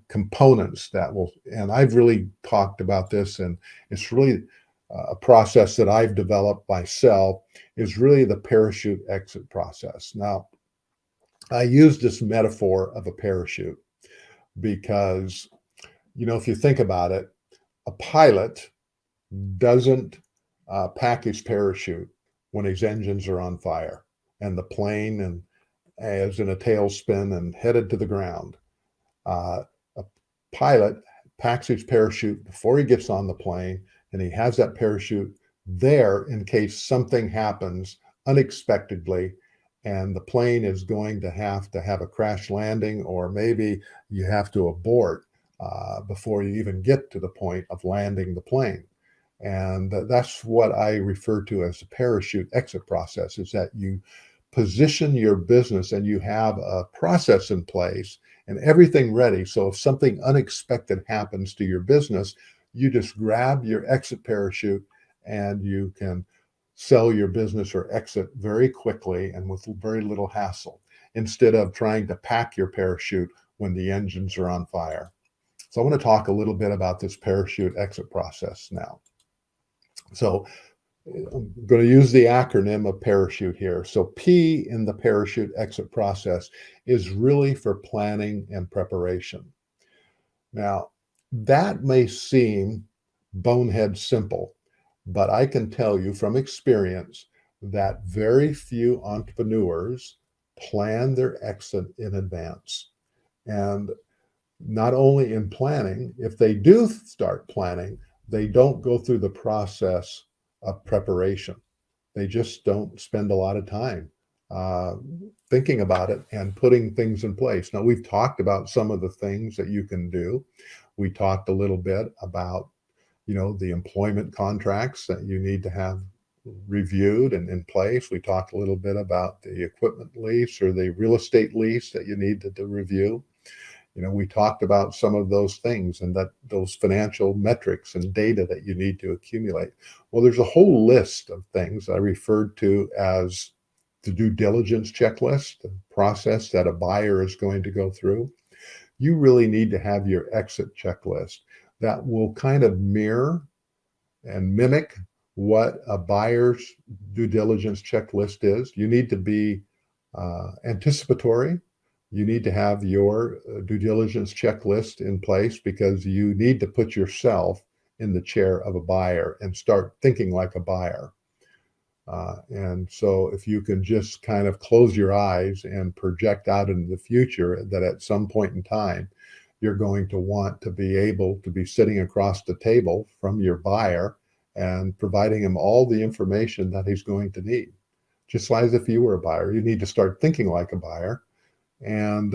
components that will, and I've really talked about this, and it's really a process that I've developed myself, is really the parachute exit process. Now, I use this metaphor of a parachute because, if you think about it, a pilot doesn't pack his parachute when his engines are on fire and the plane and is in a tailspin and headed to the ground. A pilot packs his parachute before he gets on the plane, and he has that parachute there in case something happens unexpectedly and the plane is going to have a crash landing, or maybe you have to abort before you even get to the point of landing the plane. And that's what I refer to as the parachute exit process, is that you position your business and you have a process in place and everything ready. So if something unexpected happens to your business, you just grab your exit parachute and you can sell your business or exit very quickly and with very little hassle, instead of trying to pack your parachute when the engines are on fire. So I want to talk a little bit about this parachute exit process now. So I'm going to use the acronym of parachute here. So P in the parachute exit process is really for planning and preparation. Now, that may seem bonehead simple, but I can tell you from experience that very few entrepreneurs plan their exit in advance. And not only in planning, if they do start planning, they don't go through the process of preparation. They just don't spend a lot of time thinking about it and putting things in place. Now, we've talked about some of the things that you can do. We talked a little bit about, the employment contracts that you need to have reviewed and in place. We talked a little bit about the equipment lease or the real estate lease that you need to review. We talked about some of those things and that those financial metrics and data that you need to accumulate. Well, there's a whole list of things I referred to as the due diligence checklist, the process that a buyer is going to go through. You really need to have your exit checklist that will kind of mirror and mimic what a buyer's due diligence checklist is. You need to be anticipatory. You need to have your due diligence checklist in place because you need to put yourself in the chair of a buyer and start thinking like a buyer. And so if you can just kind of close your eyes and project out into the future that at some point in time, you're going to want to be able to be sitting across the table from your buyer and providing him all the information that he's going to need. Just as if you were a buyer, you need to start thinking like a buyer and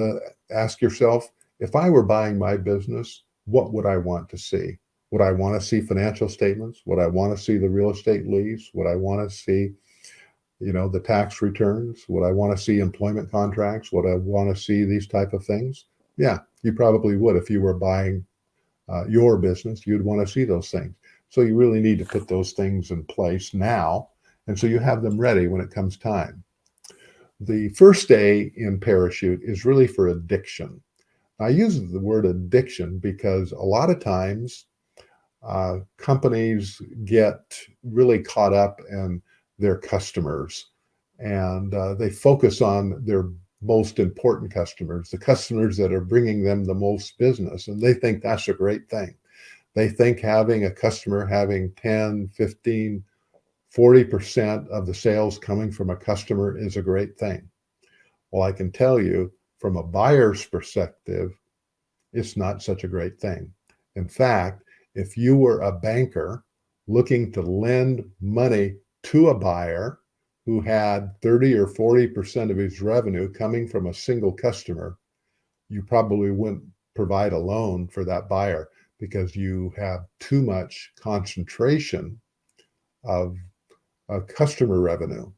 ask yourself, if I were buying my business, what would I want to see? Would I want to see financial statements? Would I want to see the real estate lease? Would I want to see, the tax returns? Would I want to see employment contracts? Would I want to see these type of things? Yeah, you probably would. If you were buying your business, you'd want to see those things. So you really need to put those things in place now. And so you have them ready when it comes time. The first A in parachute is really for addiction. I use the word addiction because a lot of times companies get really caught up in their customers and they focus on their most important customers, the customers that are bringing them the most business. And they think that's a great thing. They think having a customer having 10, 15, 40% of the sales coming from a customer is a great thing. Well, I can tell you from a buyer's perspective, it's not such a great thing. In fact, if you were a banker looking to lend money to a buyer who had 30 or 40% of his revenue coming from a single customer, you probably wouldn't provide a loan for that buyer because you have too much concentration of customer revenue.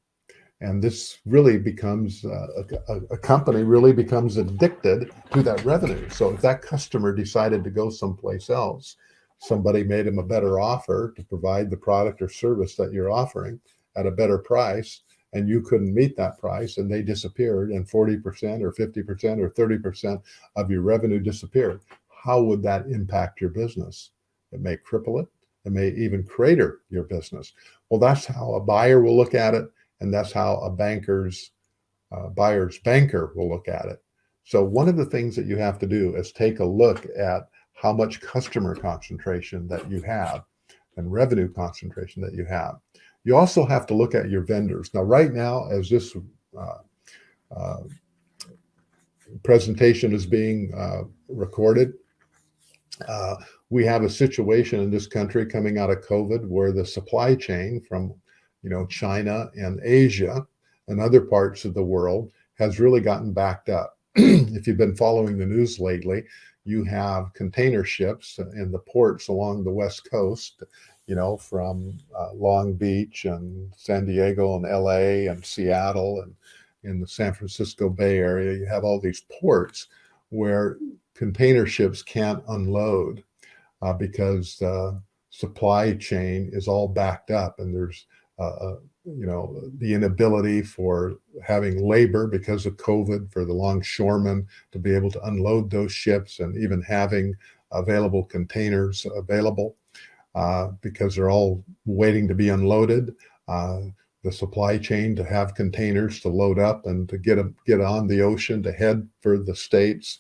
And this really becomes, a company really becomes addicted to that revenue. So if that customer decided to go someplace else, somebody made him a better offer to provide the product or service that you're offering at a better price, and you couldn't meet that price and they disappeared and 40% or 50% or 30% of your revenue disappeared, how would that impact your business? It may cripple it. It may even crater your business. Well, that's how a buyer will look at it, and that's how a buyer's banker will look at it. So one of the things that you have to do is take a look at how much customer concentration that you have and revenue concentration that you have. You also have to look at your vendors. Now, right now, as this uh, presentation is being recorded, we have a situation in this country coming out of COVID where the supply chain from, China and Asia and other parts of the world has really gotten backed up. If you've been following the news lately, you have container ships in the ports along the West Coast, from Long Beach and San Diego and LA and Seattle and in the San Francisco Bay Area. You have all these ports where container ships can't unload because the supply chain is all backed up, and there's the inability for having labor because of COVID for the longshoremen to be able to unload those ships, and even having available containers available because they're all waiting to be unloaded. The supply chain to have containers to load up and to get on the ocean to head for the States.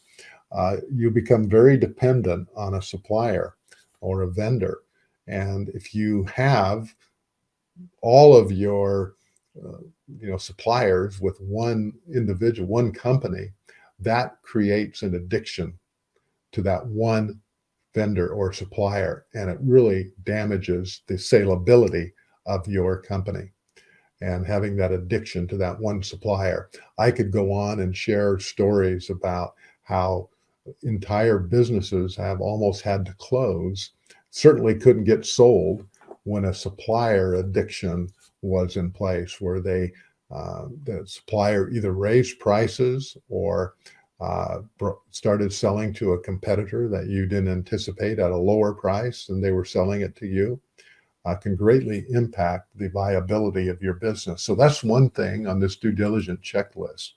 You become very dependent on a supplier or a vendor. And if you have all of your suppliers with one individual, one company, that creates an addiction to that one vendor or supplier, and it really damages the salability of your company. And having that addiction to that one supplier, I could go on and share stories about how entire businesses have almost had to close, certainly couldn't get sold when a supplier addiction was in place, where the supplier either raised prices or started selling to a competitor that you didn't anticipate at a lower price than they were selling it to you. Can greatly impact the viability of your business. So that's one thing on this due diligence checklist.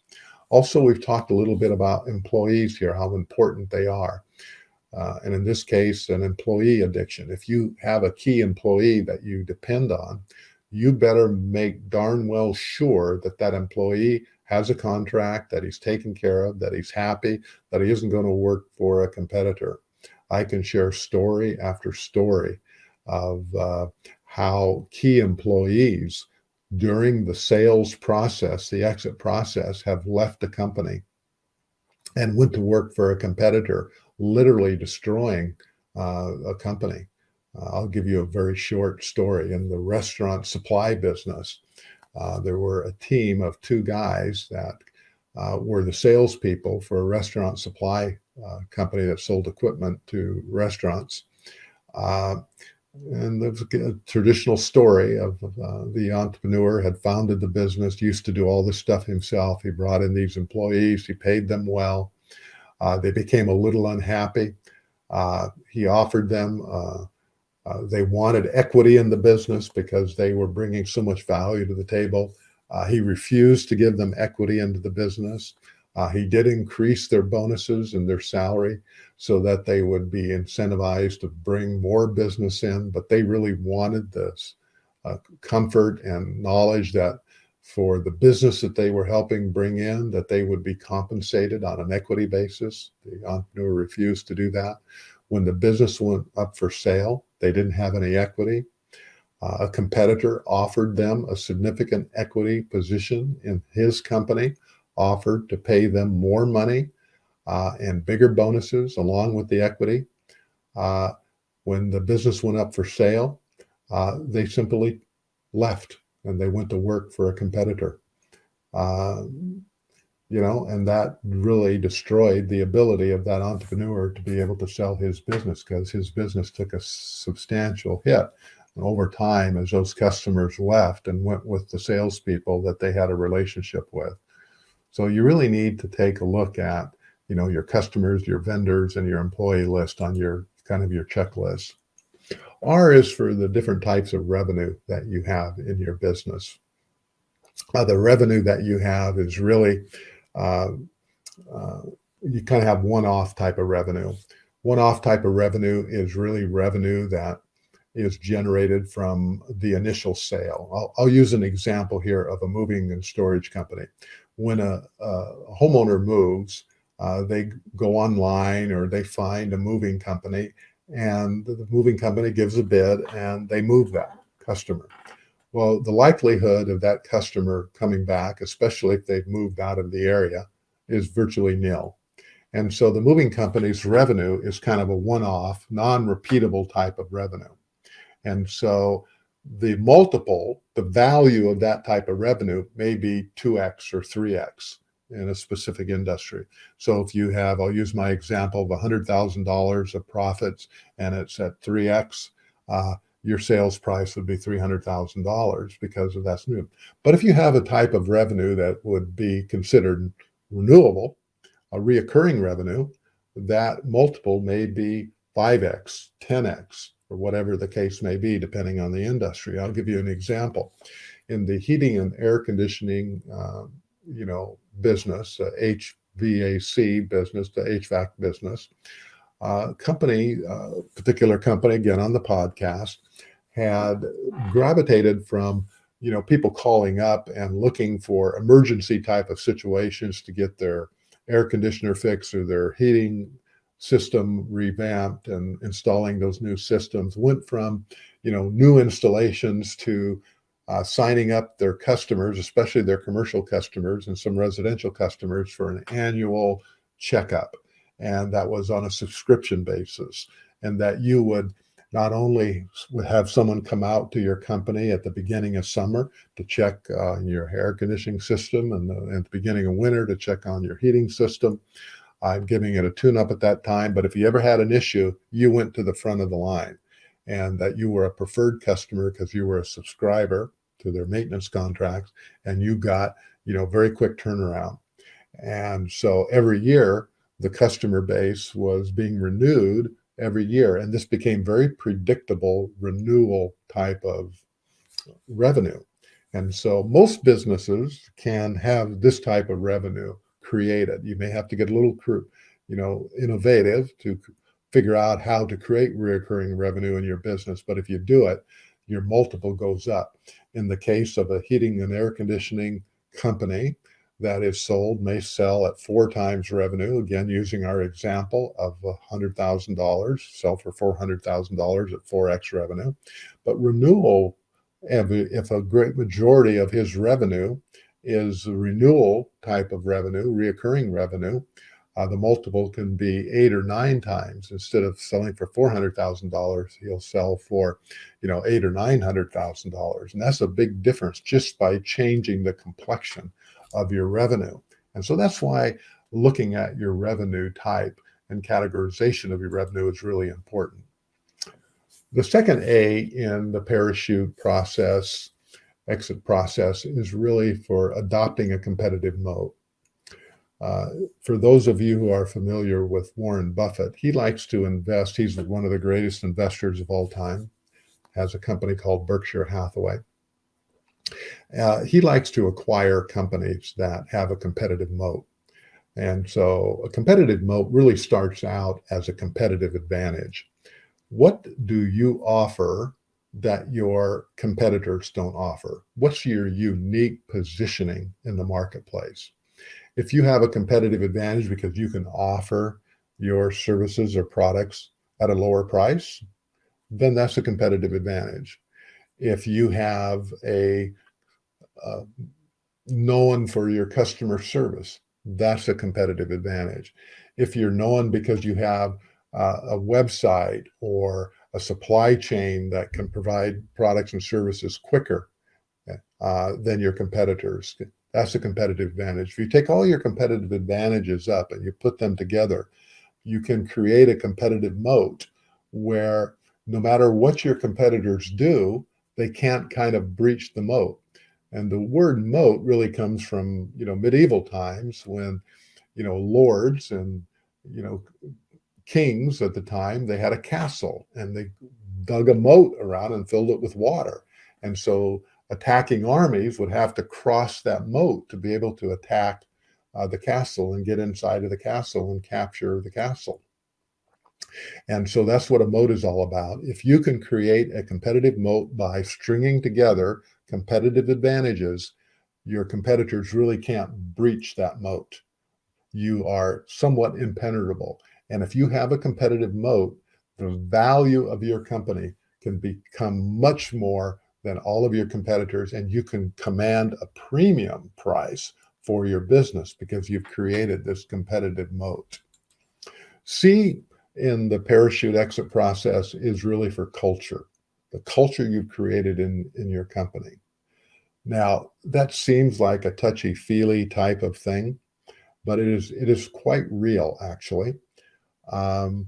Also, we've talked a little bit about employees here, how important they are. And in this case, an employee addiction. If you have a key employee that you depend on, you better make darn well sure that that employee has a contract, that he's taken care of, that he's happy, that he isn't going to work for a competitor. I can share story after story of how key employees during the sales process, the exit process, have left the company and went to work for a competitor, literally destroying a company. I'll give you a very short story. In the restaurant supply business, there were a team of two guys that were the salespeople for a restaurant supply company that sold equipment to restaurants. And there's a traditional story of the entrepreneur had founded the business, used to do all this stuff himself. He brought in these employees, he paid them well. They became a little unhappy. He offered them, they wanted equity in the business because they were bringing so much value to the table. He refused to give them equity into the business. He did increase their bonuses and their salary so that they would be incentivized to bring more business in, but they really wanted this comfort and knowledge that for the business that they were helping bring in, that they would be compensated on an equity basis. The entrepreneur refused to do that. When the business went up for sale, they didn't have any equity. A competitor offered them a significant equity position in his company, offered to pay them more money and bigger bonuses along with the equity. When the business went up for sale, they simply left and they went to work for a competitor. And that really destroyed the ability of that entrepreneur to be able to sell his business, because his business took a substantial hit. And over time, as those customers left and went with the salespeople that they had a relationship with. So you really need to take a look at, your customers, your vendors, and your employee list on your checklist. R is for the different types of revenue that you have in your business. The revenue that you have is really, uh, uh, you kind of have one-off type of revenue. One-off type of revenue is really revenue that is generated from the initial sale. I'll use an example here of a moving and storage company. When a homeowner moves, they go online or they find a moving company, and the moving company gives a bid and they move that customer. Well, the likelihood of that customer coming back, especially if they've moved out of the area, is virtually nil. And so the moving company's revenue is kind of a one-off, non-repeatable type of revenue. And so the multiple, the value of that type of revenue may be 2x or 3x in a specific industry. So if you have, I'll use my example of $100,000 of profits and it's at 3x, your sales price would be $300,000 because of that's new. But if you have a type of revenue that would be considered renewable, a reoccurring revenue, that multiple may be 5x, 10x, or whatever the case may be, depending on the industry. I'll give you an example. In the heating and air conditioning, business, HVAC business, the HVAC business, particular company, again on the podcast, had gravitated from people calling up and looking for emergency type of situations to get their air conditioner fixed or their heating system revamped, and installing those new systems went from new installations to signing up their customers, especially their commercial customers and some residential customers, for an annual checkup. And that was on a subscription basis. And that you would not only have someone come out to your company at the beginning of summer to check your air conditioning system, and at the beginning of winter to check on your heating system. I'm giving it a tune-up at that time, but if you ever had an issue, you went to the front of the line, and that you were a preferred customer because you were a subscriber to their maintenance contracts, and you got very quick turnaround. And so every year, the customer base was being renewed every year. And this became very predictable renewal type of revenue. And so most businesses can have this type of revenue created. You may have to get a little, innovative to figure out how to create recurring revenue in your business. But if you do it, your multiple goes up. In the case of a heating and air conditioning company that is sold, may sell at 4 times revenue. Again, using our example of $100,000, sell for $400,000 at 4x revenue. But renewal, if a great majority of his revenue is a renewal type of revenue, reoccurring revenue, the multiple can be 8 or 9 times. Instead of selling for $400,000, he'll sell for, $800,000 or $900,000, and that's a big difference just by changing the complexion of your revenue. And so that's why looking at your revenue type and categorization of your revenue is really important. The second A in the parachute process, exit process, is really for adopting a competitive moat. For those of you who are familiar with Warren Buffett, he likes to invest. He's one of the greatest investors of all time, has a company called Berkshire Hathaway. He likes to acquire companies that have a competitive moat. And so a competitive moat really starts out as a competitive advantage. What do you offer that your competitors don't offer? What's your unique positioning in the marketplace? If you have a competitive advantage because you can offer your services or products at a lower price, then that's a competitive advantage. If you have a known for your customer service, that's a competitive advantage. If you're known because you have a website or a supply chain that can provide products and services quicker than your competitors, that's a competitive advantage. If you take all your competitive advantages up and you put them together, you can create a competitive moat where no matter what your competitors do, they can't kind of breach the moat. And the word moat really comes from, medieval times when, lords and, kings at the time, they had a castle and they dug a moat around and filled it with water. And so attacking armies would have to cross that moat to be able to attack the castle and get inside of the castle and capture the castle. And so that's what a moat is all about. If you can create a competitive moat by stringing together competitive advantages, your competitors really can't breach that moat. You are somewhat impenetrable. And if you have a competitive moat, the value of your company can become much more than all of your competitors, and you can command a premium price for your business because you've created this competitive moat. C in the parachute exit process is really for culture, the culture you've created in your company. Now, that seems like a touchy-feely type of thing, but it is quite real, actually. Um,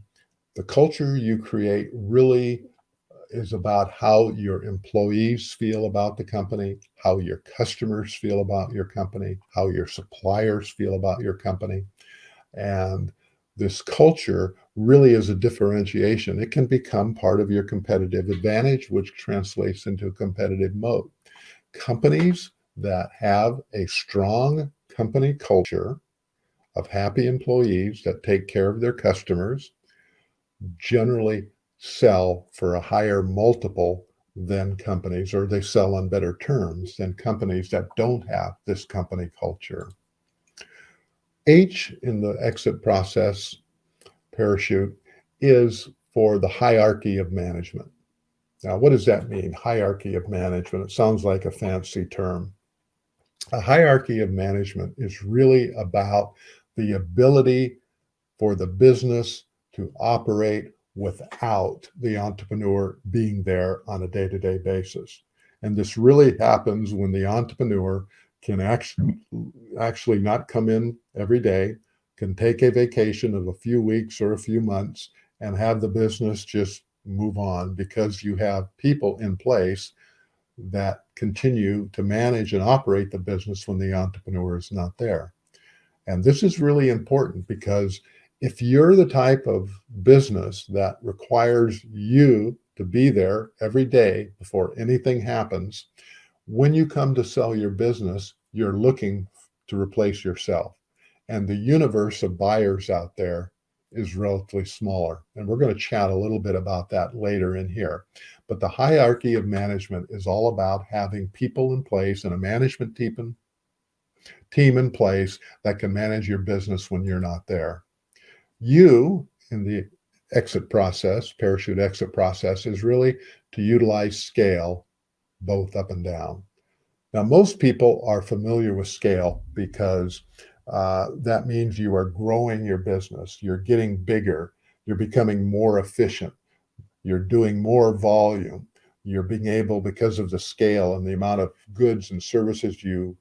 the culture you create really is about how your employees feel about the company, how your customers feel about your company, how your suppliers feel about your company. And this culture really is a differentiation. It can become part of your competitive advantage, which translates into a competitive moat. Companies that have a strong company culture of happy employees that take care of their customers generally sell for a higher multiple than companies, or they sell on better terms than companies that don't have this company culture. H in the exit process parachute is for the hierarchy of management. Now, what does that mean? Hierarchy of management. It sounds like a fancy term. A hierarchy of management is really about the ability for the business to operate without the entrepreneur being there on a day-to-day basis. And this really happens when the entrepreneur can actually not come in every day, can take a vacation of a few weeks or a few months and have the business just move on because you have people in place that continue to manage and operate the business when the entrepreneur is not there. And this is really important because if you're the type of business that requires you to be there every day before anything happens, when you come to sell your business, you're looking to replace yourself. And the universe of buyers out there is relatively smaller. And we're going to chat a little bit about that later in here. But the hierarchy of management is all about having people in place and a management team in place that can manage your business when you're not there. You, in the exit process, parachute exit process, is really to utilize scale both up and down. Now, most people are familiar with scale because that means you are growing your business, you're getting bigger, you're becoming more efficient, you're doing more volume, you're being able, because of the scale and the amount of goods and services you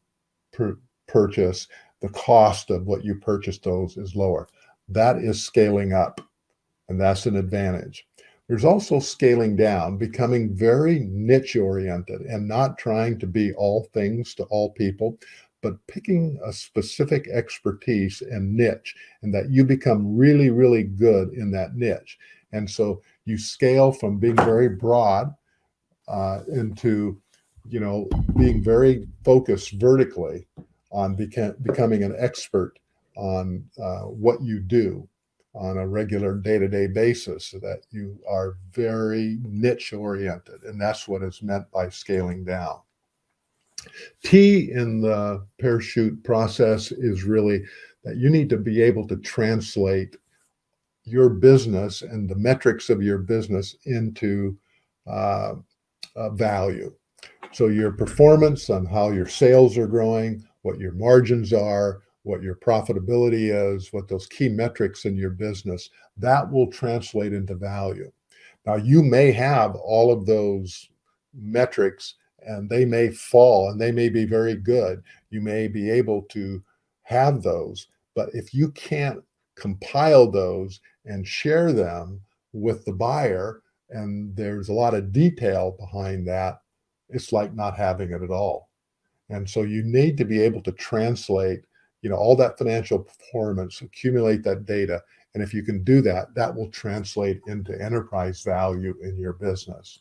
purchase, the cost of what you purchase those is lower. That is scaling up, and that's an advantage. There's also scaling down, becoming very niche oriented and not trying to be all things to all people, but picking a specific expertise and niche, and that you become really, really good in that niche. And so you scale from being very broad into, being very focused vertically on becoming an expert on what you do on a regular day-to-day basis, so that you are very niche oriented. And that's what is meant by scaling down. T in the parachute process is really that you need to be able to translate your business and the metrics of your business into value. So your performance on how your sales are growing, what your margins are, what your profitability is, what those key metrics in your business, that will translate into value. Now, you may have all of those metrics and they may fall and they may be very good. You may be able to have those, but if you can't compile those and share them with the buyer, and there's a lot of detail behind that, it's like not having it at all. And so you need to be able to translate, all that financial performance, accumulate that data. And if you can do that, that will translate into enterprise value in your business.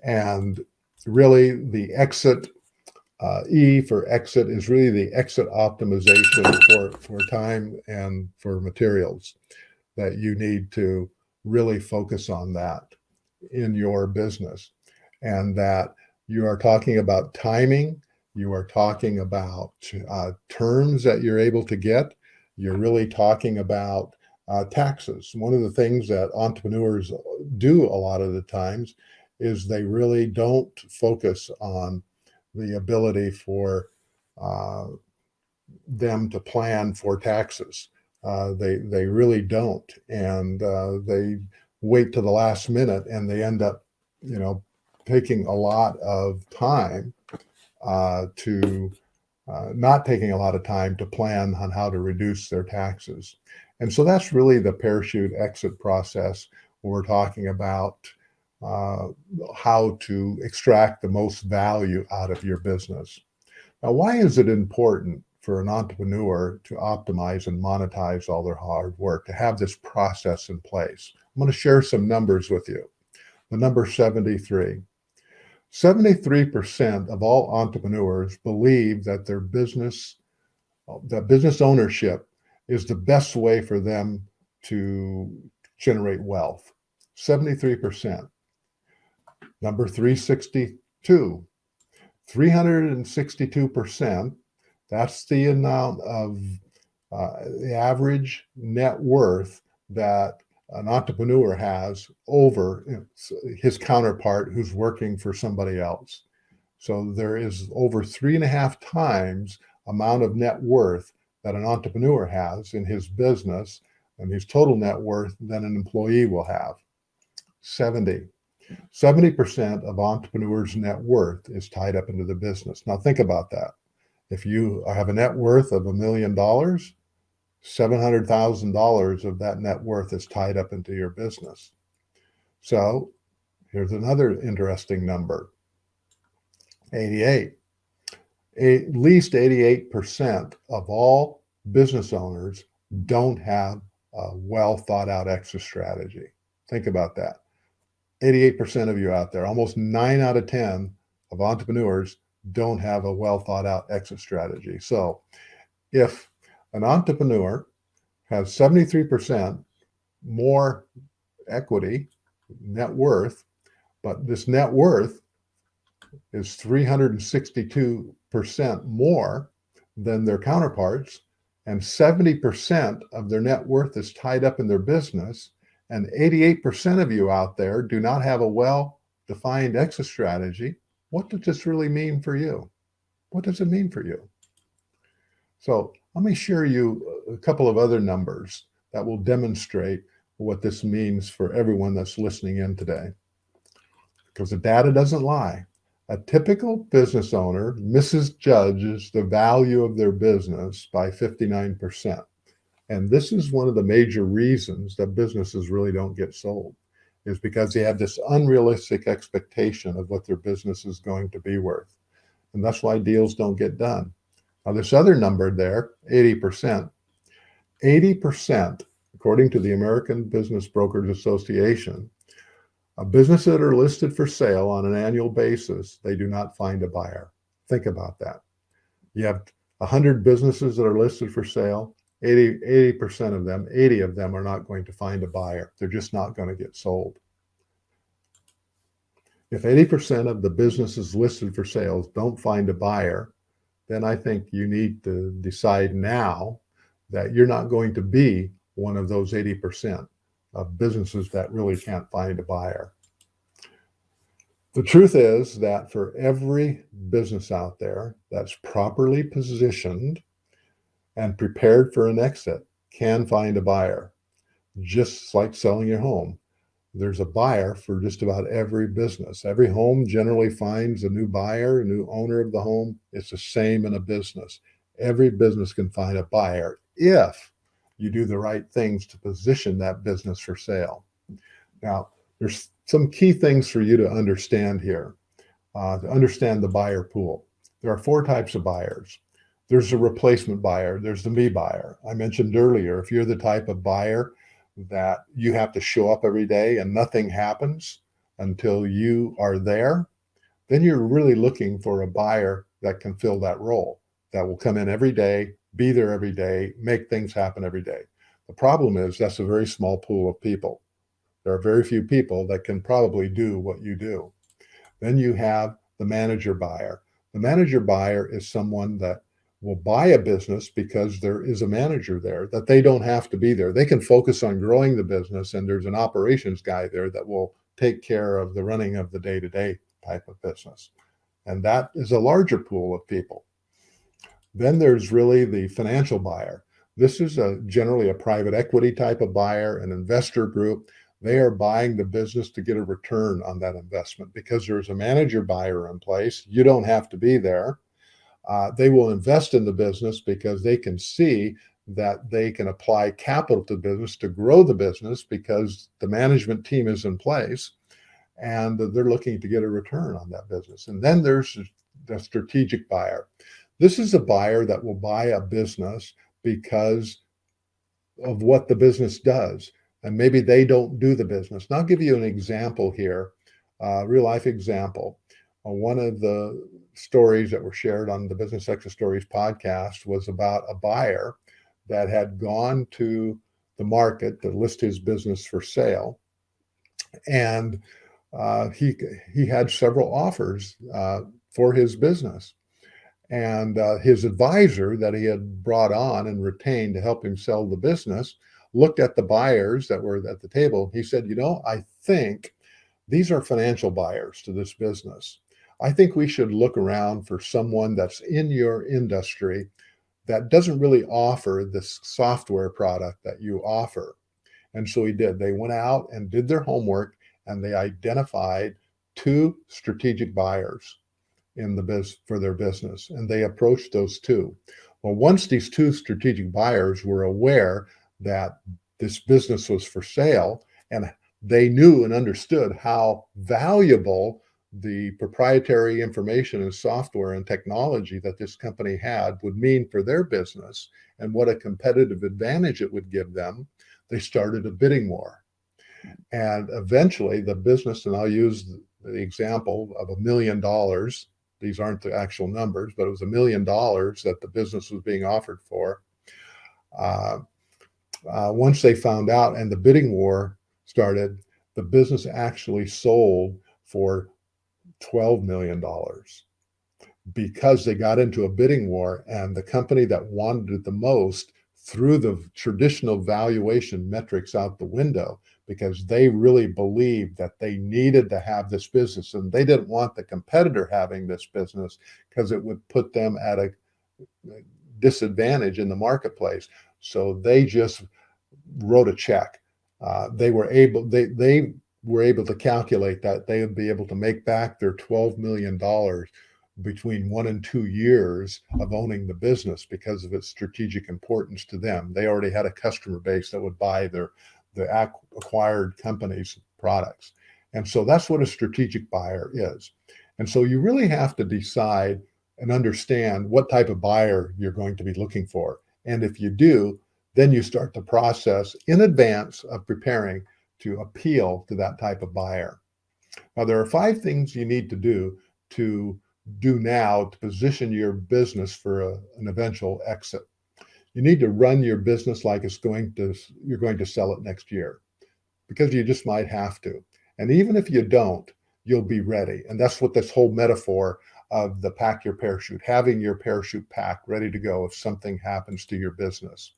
And really the exit. E for exit is really the exit optimization for time and for materials that you need to really focus on that in your business. And that you are talking about timing, you are talking about terms that you're able to get, you're really talking about taxes. One of the things that entrepreneurs do a lot of the times is they really don't focus on the ability for uh, them to plan for taxes. They really don't, and they wait to the last minute, and they end up, taking a lot of time to not taking a lot of time to plan on how to reduce their taxes. And so that's really the parachute exit process. We're talking about uh, how to extract the most value out of your business. Now, why is it important for an entrepreneur to optimize and monetize all their hard work, to have this process in place? I'm going to share some numbers with you. The number 73. 73% of all entrepreneurs believe that that business ownership is the best way for them to generate wealth. 73%. Number 362. 362%, that's the amount of the average net worth that an entrepreneur has over his counterpart who's working for somebody else. So there is over 3.5 times amount of net worth that an entrepreneur has in his business and his total net worth than an employee will have. 70% of entrepreneurs' net worth is tied up into the business. Now think about that. If you have a net worth of $1 million, $700,000 of that net worth is tied up into your business. So here's another interesting number. 88. At least 88% of all business owners don't have a well thought out exit strategy. Think about that. 88% of you out there, almost 9 out of 10 of entrepreneurs don't have a well thought out exit strategy. So if an entrepreneur has 73% more equity, net worth, but this net worth is 362% more than their counterparts, and 70% of their net worth is tied up in their business, and 88% of you out there do not have a well-defined exit strategy, what does this really mean for you? What does it mean for you? So let me share you a couple of other numbers that will demonstrate what this means for everyone that's listening in today. Because the data doesn't lie. A typical business owner misjudges the value of their business by 59%. And this is one of the major reasons that businesses really don't get sold, is because they have this unrealistic expectation of what their business is going to be worth. And that's why deals don't get done. Now, this other number there, 80%, 80%, according to the American Business Brokers Association, businesses that are listed for sale on an annual basis, they do not find a buyer. Think about that. You have 100 businesses that are listed for sale, 80% of them, 80 of them are not going to find a buyer. They're just not going to get sold. If 80% of the businesses listed for sales don't find a buyer, then I think you need to decide now that you're not going to be one of those 80% of businesses that really can't find a buyer. The truth is that for every business out there that's properly positioned and prepared for an exit can find a buyer, just like selling your home. There's a buyer for just about every business. Every home generally finds a new buyer, a new owner of the home. It's the same in a business. Every business can find a buyer if you do the right things to position that business for sale. Now, there's some key things for you to understand here, to understand the buyer pool. There are 4 types of buyers. There's a replacement buyer. There's the me buyer. I mentioned earlier, if you're the type of buyer that you have to show up every day and nothing happens until you are there, then you're really looking for a buyer that can fill that role, that will come in every day, be there every day, make things happen every day. The problem is that's a very small pool of people. There are very few people that can probably do what you do. Then you have the manager buyer. The manager buyer is someone that will buy a business because there is a manager there, that they don't have to be there. They can focus on growing the business, and there's an operations guy there that will take care of the running of the day-to-day type of business. And that is a larger pool of people. Then there's really the financial buyer. This is generally a private equity type of buyer, an investor group. They are buying the business to get a return on that investment because there's a manager buyer in place. You don't have to be there. They will invest in the business because they can see that they can apply capital to the business to grow the business because the management team is in place and they're looking to get a return on that business. And then there's the strategic buyer. This is a buyer that will buy a business because of what the business does. And maybe they don't do the business. And I'll give you an example here, a real life example. One of the stories that were shared on the Business Success Stories podcast was about a buyer that had gone to the market to list his business for sale. And he had several offers for his business. And his advisor that he had brought on and retained to help him sell the business looked at the buyers that were at the table. He said, I think these are financial buyers to this business. I think we should look around for someone that's in your industry that doesn't really offer this software product that you offer. And so he did. They went out and did their homework, and they identified 2 strategic buyers in the for their business, and they approached those 2. Well, once these 2 strategic buyers were aware that this business was for sale, and they knew and understood how valuable the proprietary information and software and technology that this company had would mean for their business and what a competitive advantage it would give them, they started a bidding war. And eventually the business, and I'll use the example of $1 million. These aren't the actual numbers, but it was $1 million that the business was being offered for. Once they found out and the bidding war started, the business actually sold for $12 million because they got into a bidding war, and the company that wanted it the most threw the traditional valuation metrics out the window because they really believed that they needed to have this business, and they didn't want the competitor having this business because it would put them at a disadvantage in the marketplace. So they just wrote a check. They were able to calculate that they would be able to make back their $12 million between 1 and 2 years of owning the business because of its strategic importance to them. They already had a customer base that would buy the acquired company's products. And so that's what a strategic buyer is. And so you really have to decide and understand what type of buyer you're going to be looking for. And if you do, then you start the process in advance of preparing to appeal to that type of buyer. Now, there are 5 things you need to do now to position your business for an eventual exit. You need to run your business like you're going to sell it next year, because you just might have to. And even if you don't, you'll be ready. And that's what this whole metaphor of the pack your parachute, having your parachute packed, ready to go if something happens to your business.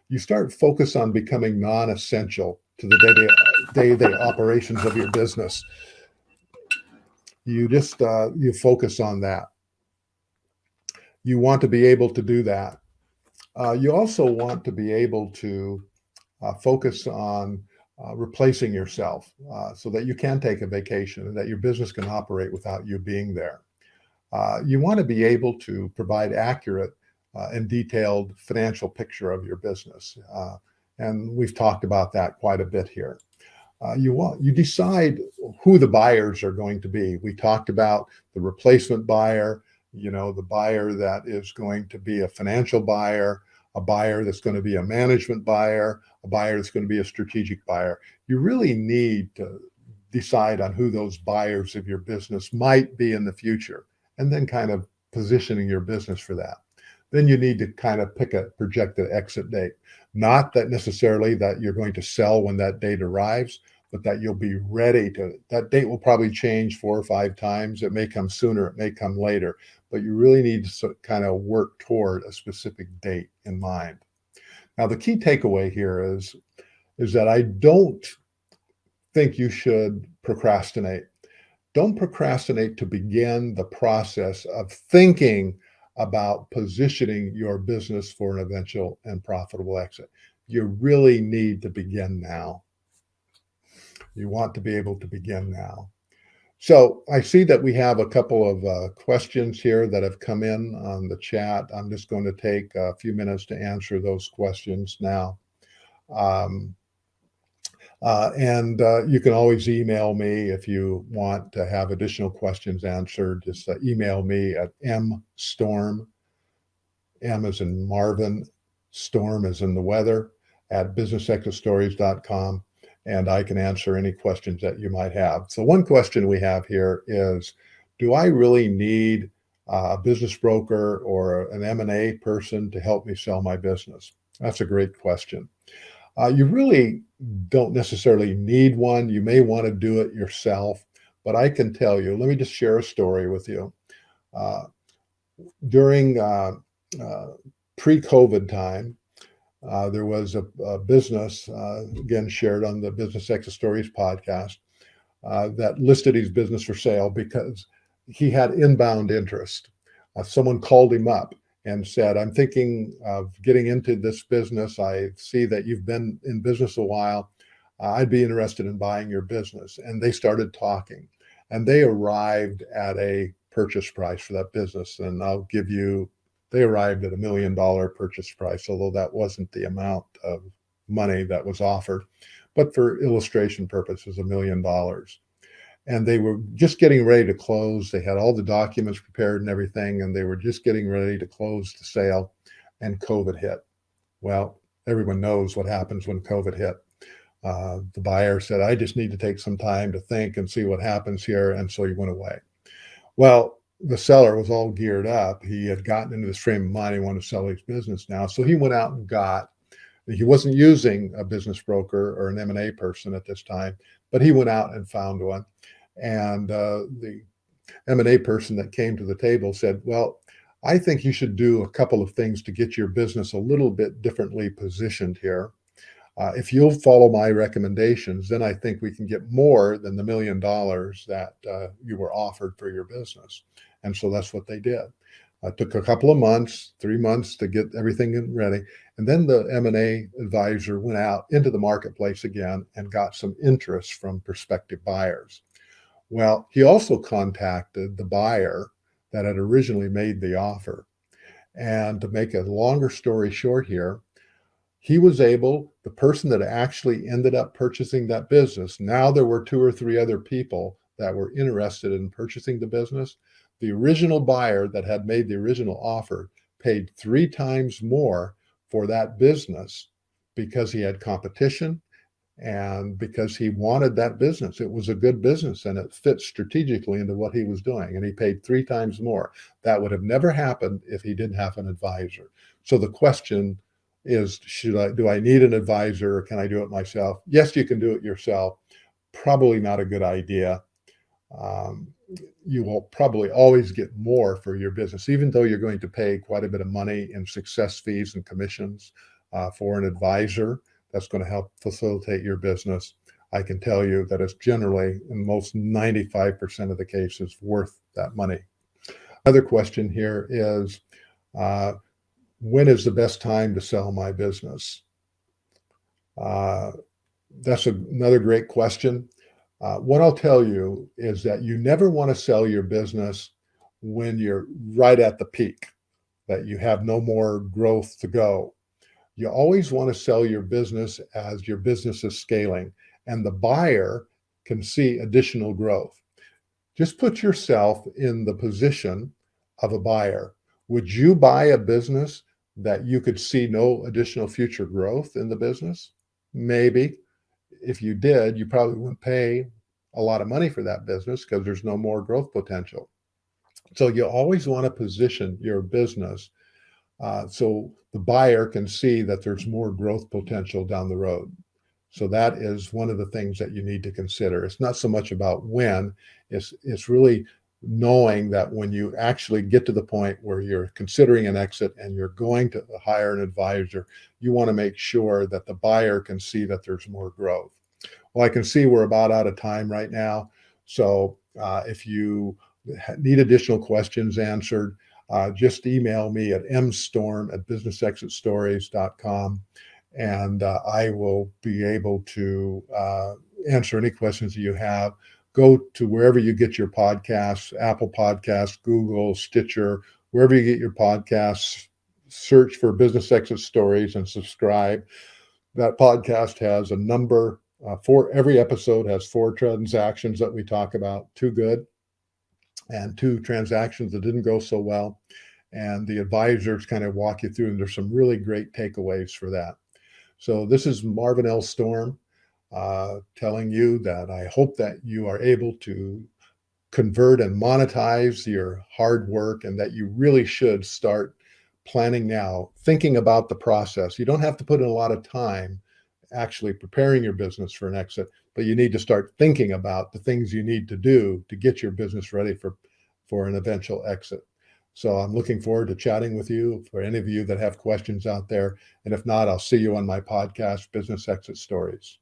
You start focus on becoming non-essential to the day-to-day operations of your business. You just you focus on that. You want to be able to do that. You also want to be able to focus on replacing yourself so that you can take a vacation and that your business can operate without you being there. You want to be able to provide accurate and detailed financial picture of your business. And we've talked about that quite a bit here. You decide who the buyers are going to be. We talked about the replacement buyer, the buyer that is going to be a financial buyer, a buyer that's going to be a management buyer, a buyer that's going to be a strategic buyer. You really need to decide on who those buyers of your business might be in the future, and then kind of positioning your business for that. Then you need to kind of pick a projected exit date. Not that necessarily that you're going to sell when that date arrives, but that you'll be ready to. That date will probably change 4 or 5 times. It may come sooner, it may come later, but you really need to kind of work toward a specific date in mind. Now, the key takeaway here is that I don't think you should procrastinate. Don't procrastinate to begin the process of thinking about positioning your business for an eventual and profitable exit. You really need to begin now. You want to be able to begin now. So I see that we have a couple of questions here that have come in on the chat. I'm just going to take a few minutes to answer those questions now. You can always email me if you want to have additional questions answered. Just email me at mstorm, M as in Marvin, storm as in the weather, at businessexitstories.com, and I can answer any questions that you might have. So one question we have here is, do I really need a business broker or an M&A person to help me sell my business? That's a great question. You really don't necessarily need one. You may want to do it yourself, but I can tell you, let me just share a story with you. During pre-COVID time, there was a business, again, shared on the Business Exit Stories podcast, that listed his business for sale because he had inbound interest. Someone called him up and said, I'm thinking of getting into this business. I see that you've been in business a while. I'd be interested in buying your business. And they started talking, and they arrived at a purchase price for that business. And they arrived at $1 million purchase price, although that wasn't the amount of money that was offered. But for illustration purposes, $1 million. And they were just getting ready to close. They had all the documents prepared and everything, and they were just getting ready to close the sale, and COVID hit. Well, everyone knows what happens when COVID hit. The buyer said, I just need to take some time to think and see what happens here, and so he went away. Well, the seller was all geared up. He had gotten into this frame of mind. He wanted to sell his business now. So he went out and he wasn't using a business broker or an M&A person at this time, but he went out and found one. And the M&A person that came to the table said, well, I think you should do a couple of things to get your business a little bit differently positioned here. If you'll follow my recommendations, then I think we can get more than the $1 million that you were offered for your business. And so that's what they did. It took a couple of months, 3 months to get everything ready. And then the M&A advisor went out into the marketplace again and got some interest from prospective buyers. Well, he also contacted the buyer that had originally made the offer. And to make a longer story short here, the person that actually ended up purchasing that business, now there were 2 or 3 other people that were interested in purchasing the business. The original buyer that had made the original offer paid 3 times more for that business because he had competition and because he wanted that business. It was a good business and it fit strategically into what he was doing. And he paid 3 times more. That would have never happened if he didn't have an advisor. So the question is, do I need an advisor, or can I do it myself? Yes, you can do it yourself. Probably not a good idea. You will probably always get more for your business, even though you're going to pay quite a bit of money in success fees and commissions for an advisor that's going to help facilitate your business. I can tell you that it's generally, in most 95% of the cases, worth that money. Another question here is, when is the best time to sell my business? That's another great question. What I'll tell you is that you never want to sell your business when you're right at the peak, that you have no more growth to go. You always want to sell your business as your business is scaling and the buyer can see additional growth. Just put yourself in the position of a buyer. Would you buy a business that you could see no additional future growth in the business? Maybe. If you did, you probably wouldn't pay a lot of money for that business because there's no more growth potential. So you always want to position your business so the buyer can see that there's more growth potential down the road. So that is one of the things that you need to consider. It's not so much about when, it's really knowing that when you actually get to the point where you're considering an exit and you're going to hire an advisor, you want to make sure that the buyer can see that there's more growth. Well, I can see we're about out of time right now. So if you need additional questions answered, just email me at mstorm@businessexitstories.com, and I will be able to answer any questions that you have. Go to wherever you get your podcasts, Apple Podcasts, Google, Stitcher, wherever you get your podcasts, search for Business Exit Stories and subscribe. That podcast has a number, for every episode has 4 transactions that we talk about, 2 good and 2 transactions that didn't go so well. And the advisors kind of walk you through, and there's some really great takeaways for that. So this is Marvin L. Storm telling you that I hope that you are able to convert and monetize your hard work, and that you really should start planning now, thinking about the process. You don't have to put in a lot of time actually preparing your business for an exit, but you need to start thinking about the things you need to do to get your business ready for an eventual exit. So I'm looking forward to chatting with you, for any of you that have questions out there. And if not, I'll see you on my podcast, Business Exit Stories.